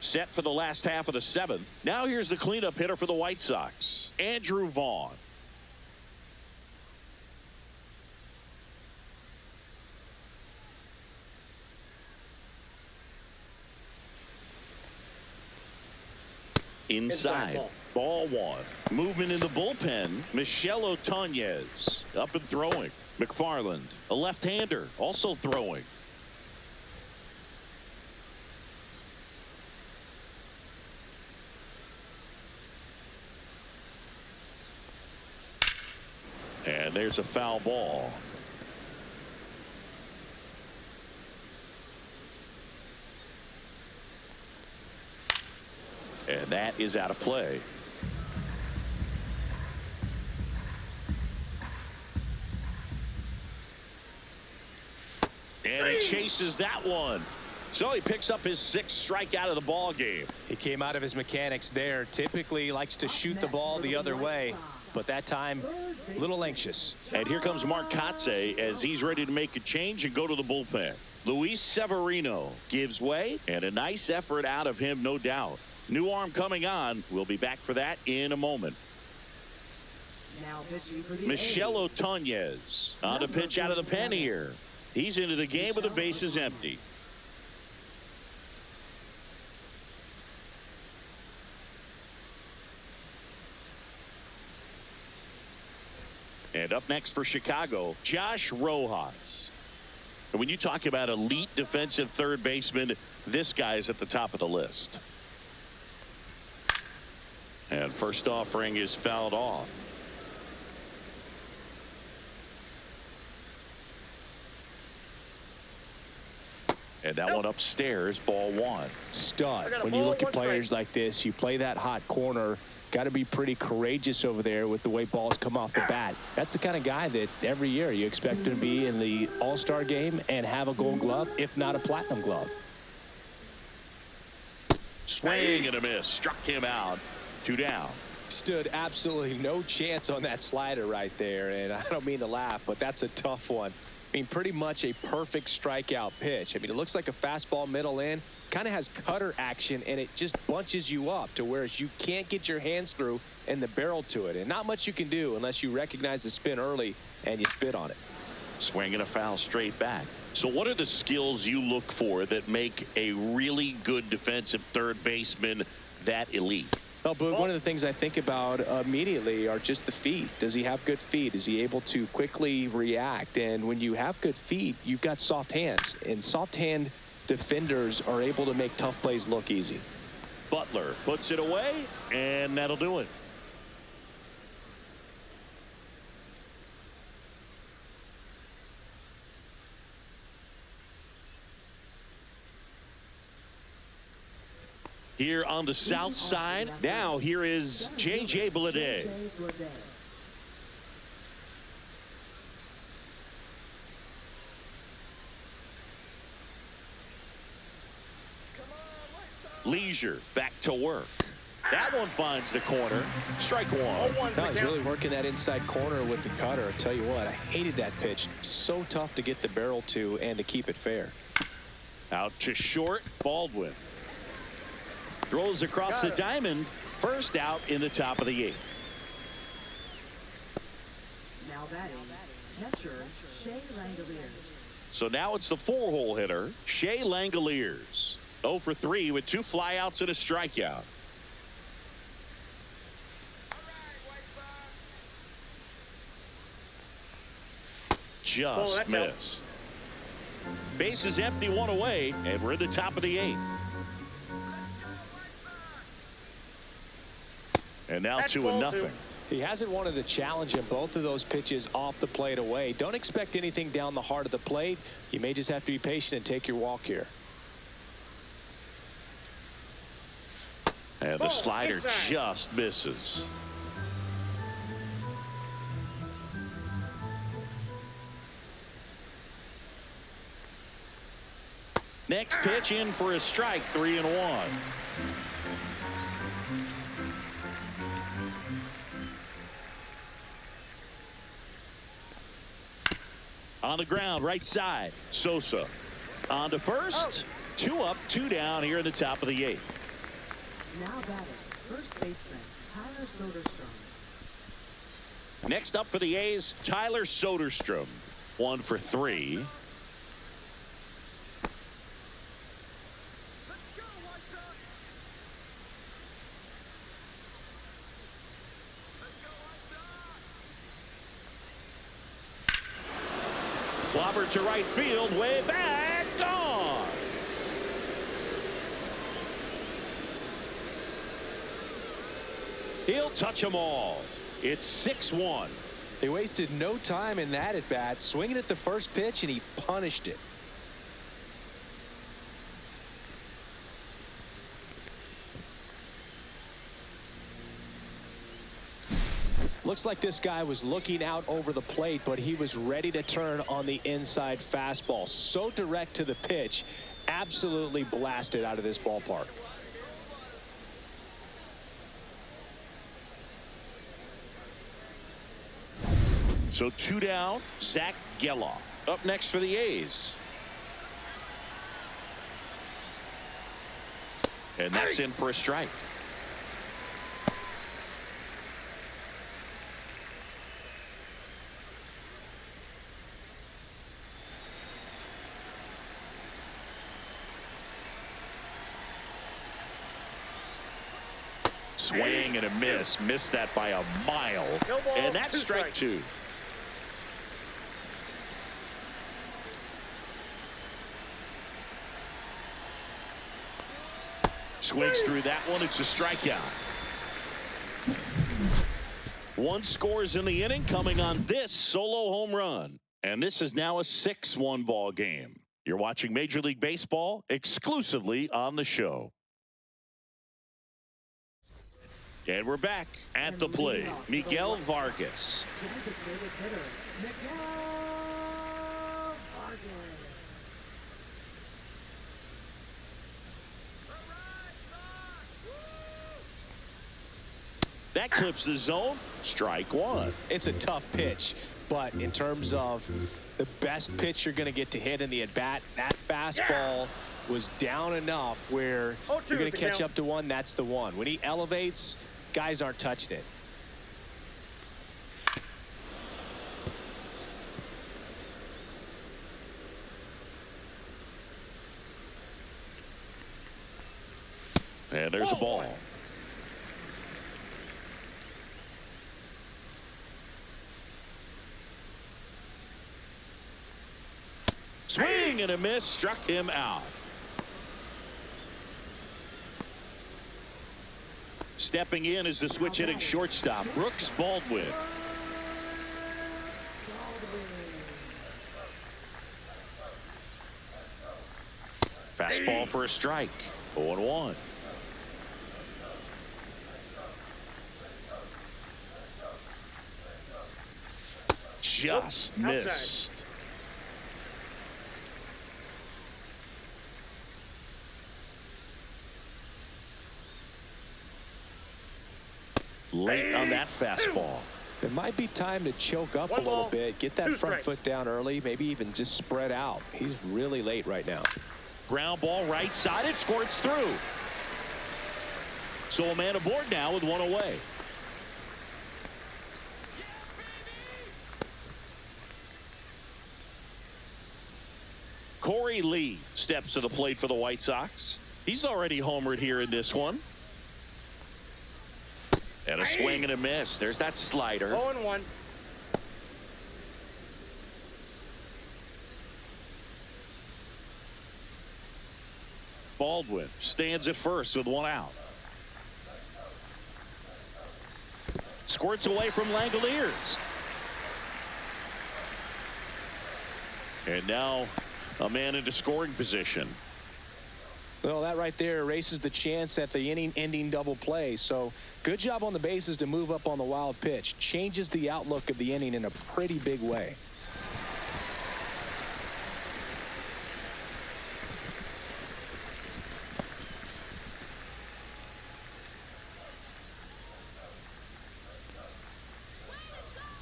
set for the last half of the 7th. Now here's the cleanup hitter for the White Sox, Andrew Vaughn. Inside. Ball 1. Movement in the bullpen. Michel Otonez up and throwing. McFarland, a left-hander, also throwing. And there's a foul ball. And that is out of play. And he chases that one. So he picks up his 6th strikeout of the ball game.
He came out of his mechanics there. Typically likes to shoot the ball the other way, but that time a little anxious.
And here comes Mark Kotze as he's ready to make a change and go to the bullpen. Luis Severino gives way, and a nice effort out of him, no doubt. New arm coming on. We'll be back for that in a moment. Michel Otonez on the pitch out of the pen here. He's into the game with the bases empty. And up next for Chicago, Josh Rojas. And when you talk about elite defensive third baseman, this guy is at the top of the list. And first offering is fouled off. And that one upstairs, ball 1.
Stud. When you look at players like this, you play that hot corner, got to be pretty courageous over there with the way balls come off the bat. That's the kind of guy that every year you expect to be in the All-Star game and have a Gold Glove, if not a Platinum Glove.
Swing and a miss. Struck him out. 2 down.
Stood absolutely no chance on that slider right there, and I don't mean to laugh, but that's a tough one. I mean, pretty much a perfect strikeout pitch. I mean, it looks like a fastball middle in, kind of has cutter action, and it just bunches you up to where you can't get your hands through and the barrel to it. And not much you can do unless you recognize the spin early and you spit on it.
Swing and a foul straight back. So what are the skills you look for that make a really good defensive third baseman that elite?
Well, but one of the things I think about immediately are just the feet. Does he have good feet? Is he able to quickly react? And when you have good feet, you've got soft hands. And soft hand defenders are able to make tough plays look easy.
Butler puts it away, and that'll do it. Here on the south side, now here is J.J. Bleday. Leisure back to work. That one finds the corner. Strike 1.
No, he's really working that inside corner with the cutter. I tell you what, I hated that pitch. So tough to get the barrel to and to keep it fair.
Out to short, Baldwin. Throws across the diamond. First out in the top of the 8th.
Now batting, catcher Shea Langoliers.
So now it's the 4-hole hitter, Shea Langoliers. 0 for 3 with 2 flyouts and a strikeout. Just missed. Base is empty, 1 away, and we're in the top of the 8th. And now 2-0.
He hasn't wanted a challenge in both of those pitches off the plate away. Don't expect anything down the heart of the plate. You may just have to be patient and take your walk here.
And the slider just misses. Next pitch in for a strike, 3-1. On the ground, right side. Sosa on to first. 2 up, 2 down here in the top of the 8th.
Now batting, first baseman, Tyler Soderstrom.
Next up for the A's, Tyler Soderstrom. 1 for 3. Clobber to right field, way back, gone. He'll touch them all. It's 6-1.
He wasted no time in that at bat, swinging at the first pitch, and he punished it. Looks like this guy was looking out over the plate, but he was ready to turn on the inside fastball. So direct to the pitch, absolutely blasted out of this ballpark.
So 2 down, Zach Geloff. Up next for the A's. And that's in for a strike. Swing and a miss. Missed that by a mile.
No ball,
and that's
2
strike 2. Swings through that one. It's a strikeout. 1 scores in the inning, coming on this solo home run. And this is now a 6-1 ball game. You're watching Major League Baseball exclusively on the show. And we're back at the plate. Miguel Vargas.
Designated hitter, Miguel Vargas.
That clips the zone. Strike 1.
It's a tough pitch, but in terms of the best pitch you're going to get to hit in the at-bat, that fastball was down enough where you're going to catch up to one. That's the one. When he elevates, guys aren't touching it.
And there's a ball. Swing and a miss, struck him out. Stepping in is the switch hitting shortstop, Brooks Baldwin. Fastball for a strike. 0-1. Just missed. Late on that fastball.
It might be time to choke up a little bit, get that front foot down early, maybe even just spread out. He's really late right now.
Ground ball right side, it squirts through. So a man aboard now with 1 away. Corey Lee steps to the plate for the White Sox. He's already homered here in this one. And a swing and a miss. There's that slider.
0-1.
Baldwin stands at first with 1 out. Squirts away from Langoliers. And now a man into scoring position.
Well, that right there erases the chance at the inning-ending double play. So good job on the bases to move up on the wild pitch. Changes the outlook of the inning in a pretty big way.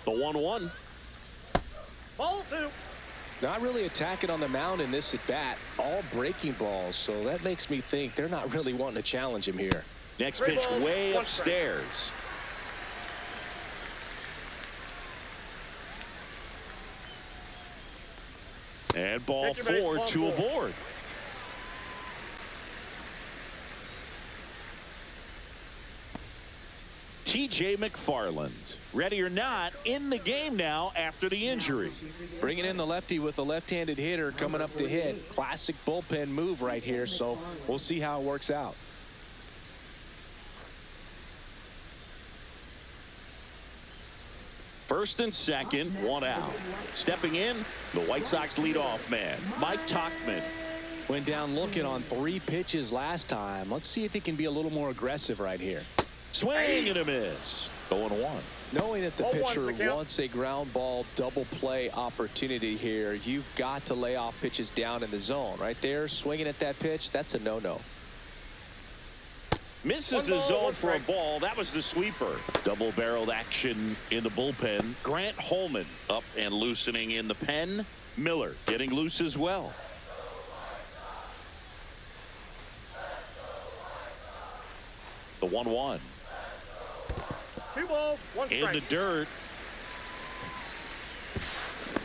The 1-1.
Ball 2.
Not really attacking on the mound in this at bat. All breaking balls. So that makes me think they're not really wanting to challenge him here.
Next
3
pitch
balls,
way
1 strike.
upstairs. And ball
Take your base,
4,
ball
2
4.
aboard. TJ McFarland, ready or not, in the game now after the injury.
Bringing in the lefty with a left-handed hitter coming up to hit. Classic bullpen move right here, so we'll see how it works out.
First and second, 1 out. Stepping in, the White Sox leadoff man, Mike Tauchman.
Went down looking on 3 pitches last time. Let's see if he can be a little more aggressive right here.
Swing and a miss. 0-1.
Knowing that the
Ball 1's
pitcher
the count.
wants a ground ball double play opportunity here, you've got to lay off pitches down in the zone. Right there, swinging at that pitch, that's a no-no.
Misses
1
the
ball,
zone
1
for a
strike.
ball. That was the sweeper. Double-barreled action in the bullpen. Grant Holman up and loosening in the pen. Miller getting loose as well. The 1-1.
2 balls, 1
In
strike.
the dirt.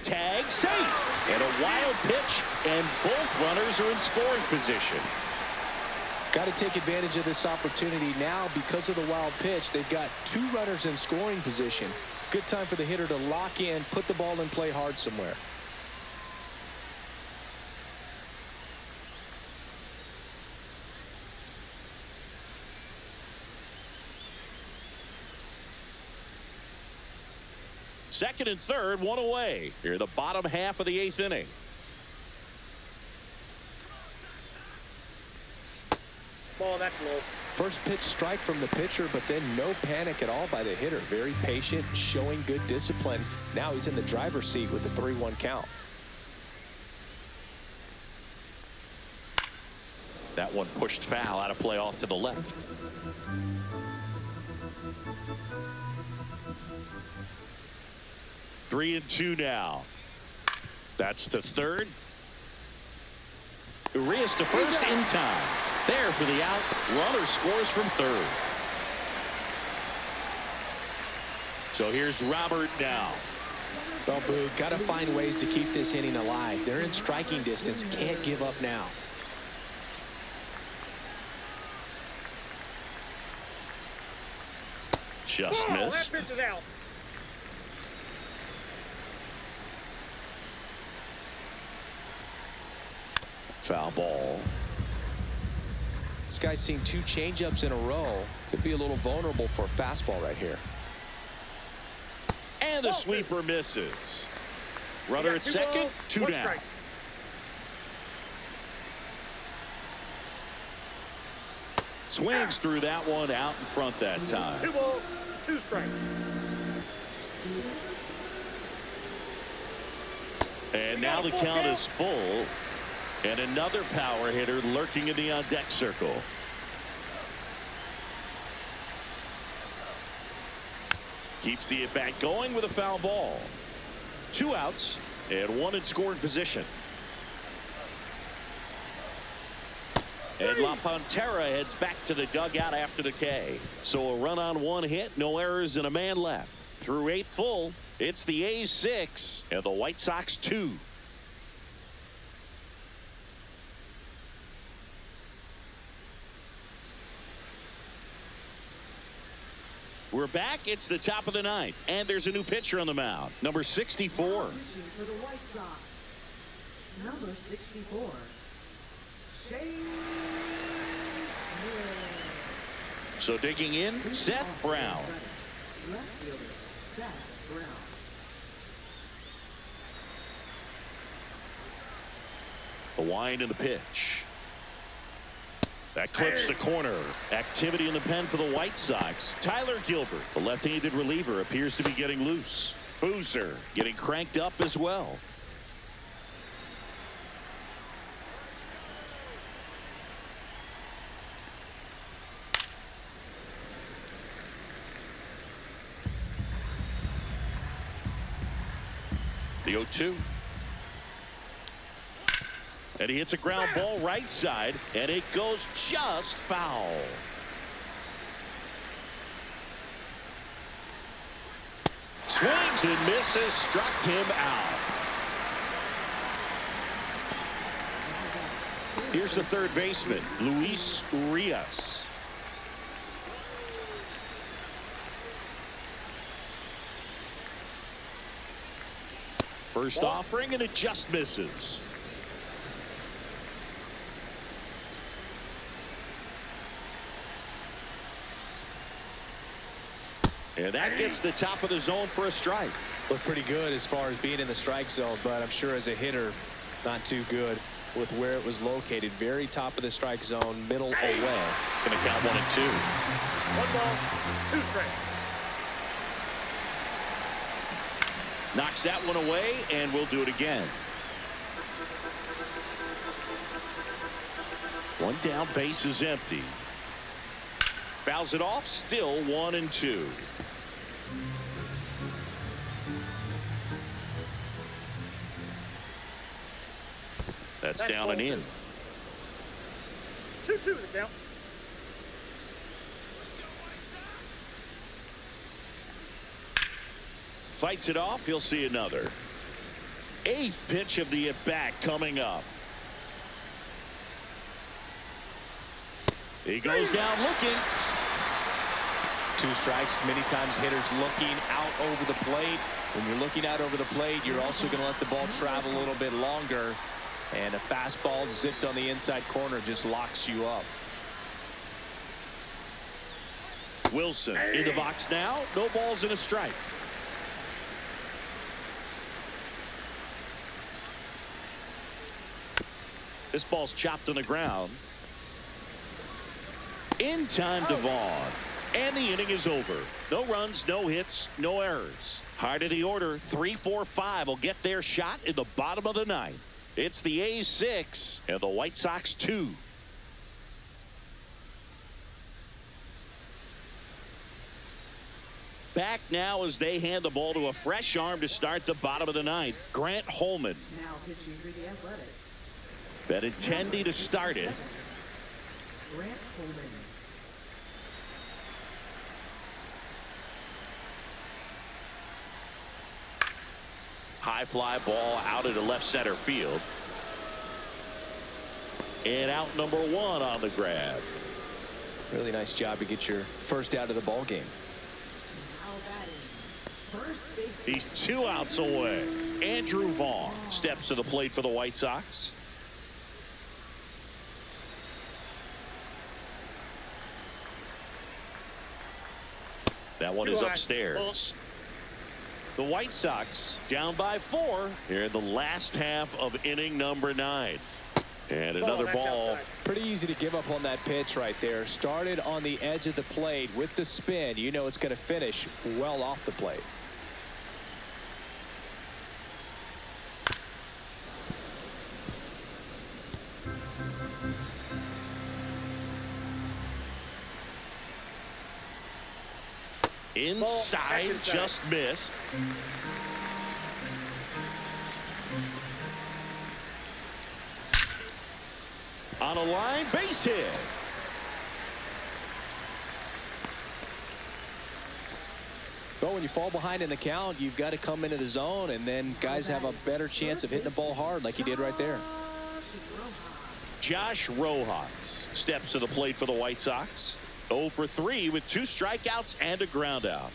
Tag safe. And a wild pitch, and both runners are in scoring position.
Got to take advantage of this opportunity now because of the wild pitch. They've got 2 runners in scoring position. Good time for the hitter to lock in, put the ball in play hard somewhere.
Second and third, 1 away. Here in the bottom half of the 8th inning.
Ball, that's low.
First pitch strike from the pitcher, but then no panic at all by the hitter. Very patient, showing good discipline. Now he's in the driver's seat with the 3-1 count.
That one pushed foul, out of play off to the left. Three and 2 now. That's to third. Urias to first in time. There for the out. Runner scores from third. So here's Robert now.
Well, Boo, got to find ways to keep this inning alive. They're in striking distance. Can't give up now.
Just
Ball,
missed.
that pitch is out.
Foul ball.
This guy's seen 2 changeups in a row. Could be a little vulnerable for a fastball right here.
And the sweeper misses. Runner at
2
second,
balls,
2
1
down.
strike.
Swings through that one out in front that time.
2 balls, 2 strikes.
And now the count is full. And another power hitter lurking in the on-deck circle. Keeps the at-bat going with a foul ball. 2 outs and 1 in scoring position. And La Pantera heads back to the dugout after the K. So a run on 1 hit, no errors, and a man left. Through 8 full, it's the A's 6 and the White Sox 2. We're back. It's the top of the 9th, and there's a new pitcher on the mound. Number 64.
For the White Sox, number 64, Shane.
So digging in, Seth Brown.
Left fielder, Seth Brown.
The wind and the pitch. That clips the corner. Activity in the pen for the White Sox. Tyler Gilbert, the left-handed reliever, appears to be getting loose. Boozer getting cranked up as well. The 0-2. And he hits a ground ball right side, and it goes just foul. Swings and misses, struck him out. Here's the third baseman, Luis Urias. First offering, and it just misses. And that gets the top of the zone for a strike.
Looked pretty good as far as being in the strike zone, but I'm sure as a hitter, not too good with where it was located. Very top of the strike zone, middle away.
Going to count 1 and 2.
1 ball, 2 strikes.
Knocks that one away, and we'll do it again. One down, base is empty. Fouls it off, still 1 and 2. That's down and in.
2-2 the count.
Fights it off, he'll see another. 8th pitch of the at-bat coming up. He goes down looking.
2 strikes. Many times hitters looking out over the plate. When you're looking out over the plate, you're also going to let the ball travel a little bit longer. And a fastball zipped on the inside corner just locks you up.
Wilson in the box now. No balls and a strike. This ball's chopped on the ground. In time to Vaughn. And the inning is over. No runs, no hits, no errors. Heart of the order, 3-4-5 will get their shot in the bottom of the 9th. It's the A's 6 and the White Sox 2. Back now as they hand the ball to a fresh arm to start the bottom of the 9th. Grant Holman.
Now pitching for the Athletics.
Benintendi to start it.
Grant Holman.
High fly ball out into left center field. And out number 1 on the grab.
Really nice job to get your first out of the ball game.
Now batting. First base.
He's 2 outs away. Andrew Vaughn steps to the plate for the White Sox. That one is upstairs. The White Sox down by 4 here in the last half of inning number 9. And another ball.
Pretty easy to give up on that pitch right there. Started on the edge of the plate with the spin. You know it's going to finish well off the plate.
Inside, just missed. On a line, base hit.
But when you fall behind in the count, you've got to come into the zone, and then guys have a better chance of hitting the ball hard like he did right there.
Josh Rojas steps to the plate for the White Sox. 0 for 3 with 2 strikeouts and a ground out.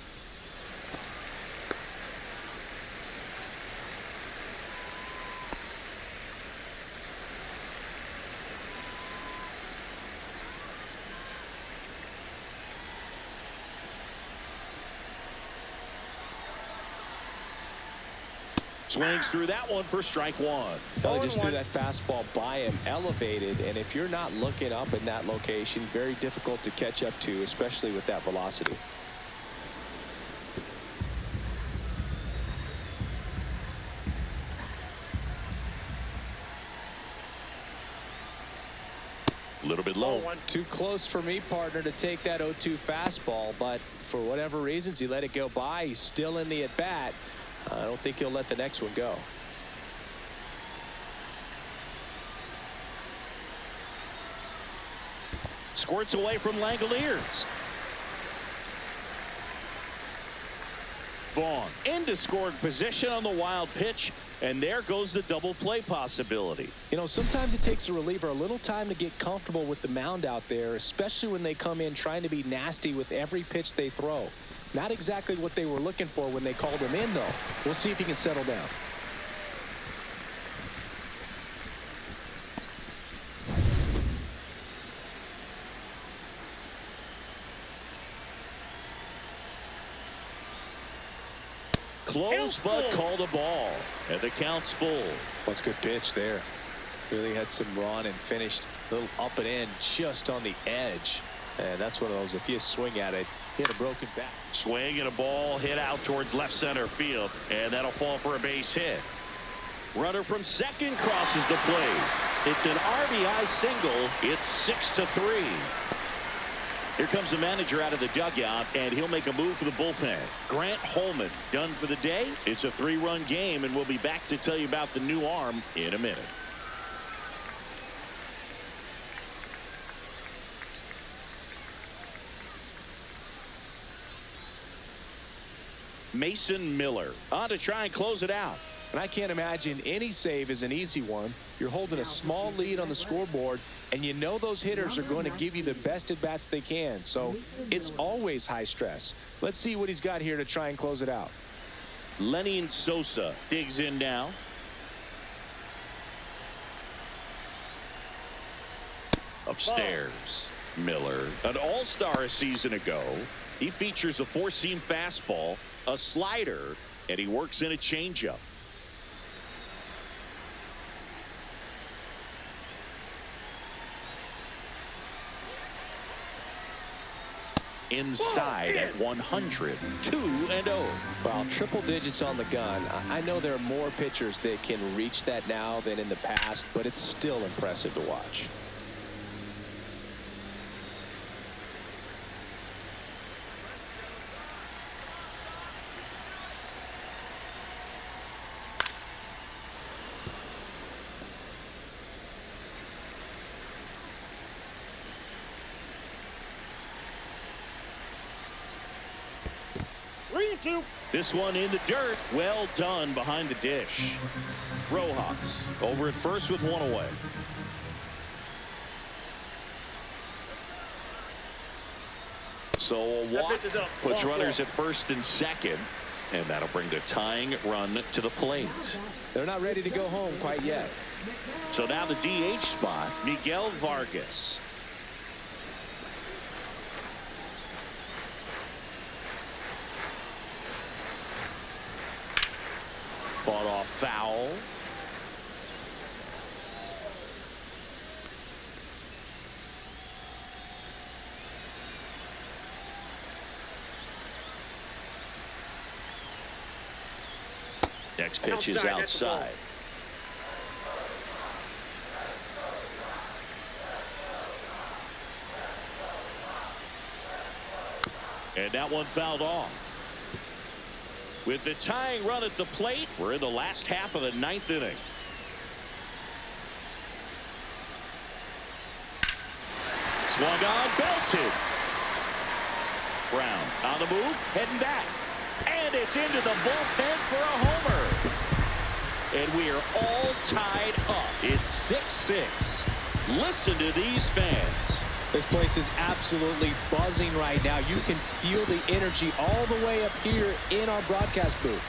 Swings through that one for strike 1.
They just threw that fastball by him, elevated, and if you're not looking up in that location, very difficult to catch up to, especially with that velocity.
A little bit low.
Too close for me, partner, to take that 0-2 fastball, but for whatever reasons, he let it go by. He's still in the at-bat. I don't think he'll let the next one go.
Squirts away from Langoliers. Vaughn into scoring position on the wild pitch, and there goes the double play possibility.
You know, sometimes it takes a reliever a little time to get comfortable with the mound out there, especially when they come in trying to be nasty with every pitch they throw. Not exactly what they were looking for when they called him in, though. We'll see if he can settle down.
Close, but called a ball, and the count's full.
That's a good pitch there. Really had some run and finished a little up and in just on the edge. And that's one of those, if you swing at it, hit a broken bat.
Swing and a ball hit out towards left center field, and that'll fall for a base hit. Runner from second crosses the plate. It's an RBI single. It's 6-3. Here comes the manager out of the dugout, and he'll make a move for the bullpen. Grant Holman done for the day. It's a 3-run game, and we'll be back to tell you about the new arm in a minute. Mason Miller on to try and close it out.
And I can't imagine any save is an easy one. You're holding a small lead on the scoreboard, and you know those hitters are going to give you the best at-bats they can. So it's always high stress. Let's see what he's got here to try and close it out.
Lenny Sosa digs in now. Upstairs, Miller, an all-star a season ago. He features a four-seam fastball, a slider, and he works in a changeup. Inside at 100, 2-0.
Well, triple digits on the gun. I know there are more pitchers that can reach that now than in the past, but it's still impressive to watch.
This one in the dirt. Well done behind the dish. Rojas over at first with one away. So a walk puts runners at first and second, and that'll bring the tying run to the plate.
They're not ready to go home quite yet.
So now the DH spot, Miguel Vargas. Fought off foul. Next pitch is outside. And that one fouled off. With the tying run at the plate, we're in the last half of the ninth inning. Swung on, belted. Brown on the move, heading back. And it's into the bullpen for a homer. And we are all tied up. It's 6-6. Listen to these fans.
This place is absolutely buzzing right now. You can feel the energy all the way up here in our broadcast booth.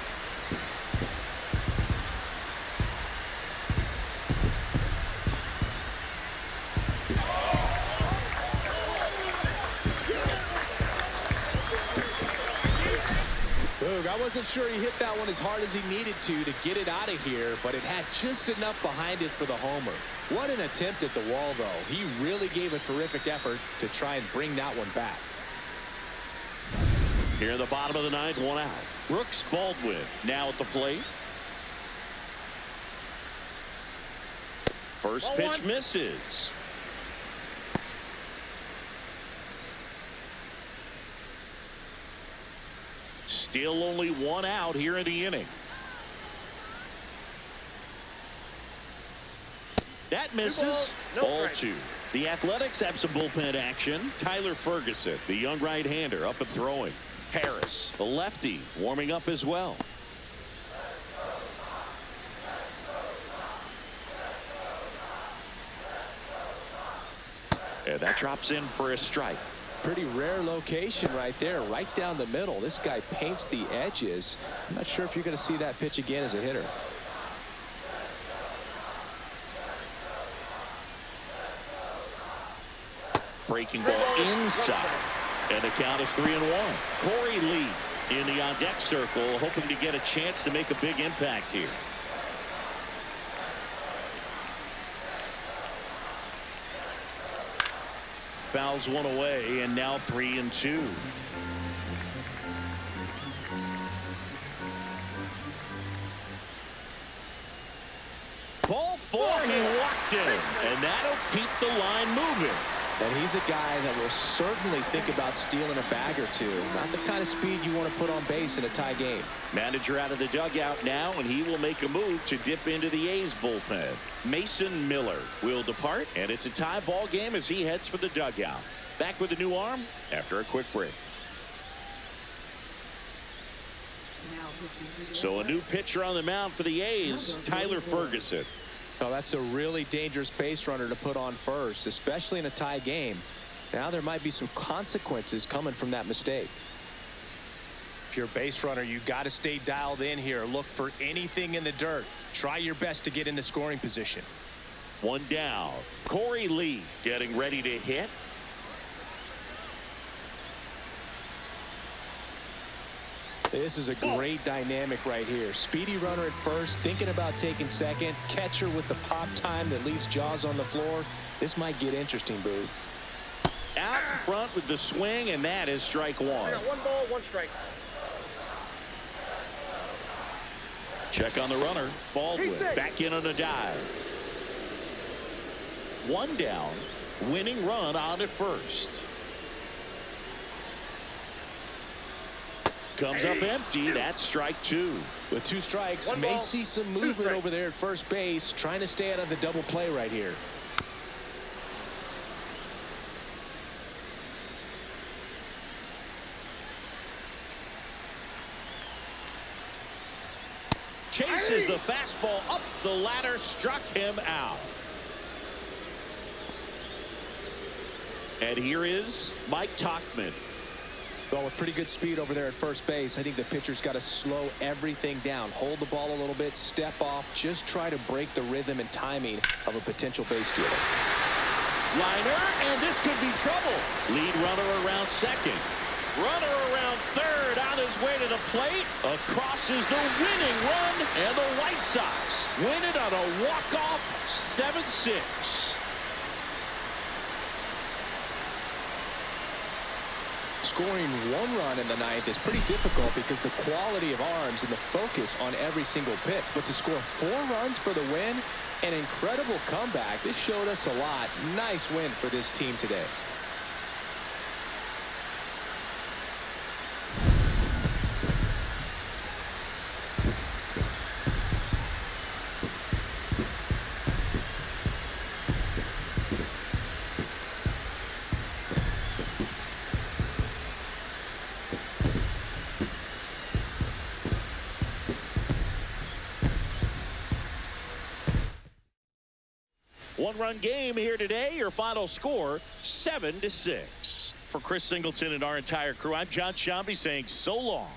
I wasn't sure he hit that one as hard as he needed to get it out of here, but it had just enough behind it for the homer. What an attempt at the wall, though. He really gave a terrific effort to try and bring that one back.
Here in the bottom of the ninth, one out. Brooks Baldwin now at the plate. First pitch misses. Still only one out here in the inning. That misses. Ball two. The Athletics have some bullpen action. Tyler Ferguson, the young right-hander, up and throwing. Harris, the lefty, warming up as well. And that drops in for a strike.
Pretty rare location right there, right down the middle. This guy paints the edges. I'm not sure if you're going to see that pitch again as a hitter.
Breaking ball inside. And the count is 3-1. Corey Lee in the on-deck circle, hoping to get a chance to make a big impact here. Fouls one away, and now 3-2. Ball four, he walked in, and that'll keep the line moving.
And he's a guy that will certainly think about stealing a bag or two. Not the kind of speed you want to put on base in a tie game.
Manager out of the dugout now, and he will make a move to dip into the A's bullpen. Mason Miller will depart, and it's a tie ball game as he heads for the dugout. Back with a new arm after a quick break. So a new pitcher on the mound for the A's, Tyler Ferguson.
Oh, that's a really dangerous base runner to put on first, especially in a tie game. Now there might be some consequences coming from that mistake. If you're a base runner, you got to stay dialed in here. Look for anything in the dirt. Try your best to get into scoring position.
One down. Corey Lee getting ready to hit.
This is a great dynamic right here. Speedy runner at first, thinking about taking second. Catcher with the pop time that leaves Jaws on the floor. This might get interesting, Boo.
Out in front with the swing, and that is strike one.
I got 1 ball, 1 strike.
Check on the runner. Baldwin back in on a dive. One down. Winning run on at first. Comes up empty. That's strike two.
With 2 strikes,
One
may
ball,
see some
2
movement
strikes.
over there at first base, trying to stay out of the double play right here.
Chases the fastball up the ladder, struck him out. And here is Mike Tauchman.
Well, with pretty good speed over there at first base, I think the pitcher's got to slow everything down. Hold the ball a little bit, step off, just try to break the rhythm and timing of a potential base stealer.
Liner, and this could be trouble. Lead runner around second. Runner around third, on his way to the plate. Across is the winning run, and the White Sox win it on a walk-off 7-6.
Scoring 1 run in the ninth is pretty difficult because the quality of arms and the focus on every single pitch. But to score 4 runs for the win, an incredible comeback. This showed us a lot. Nice win for this team today.
One-run game here today. Your final score, 7-6. For Chris Singleton and our entire crew, I'm John Shambi saying so long.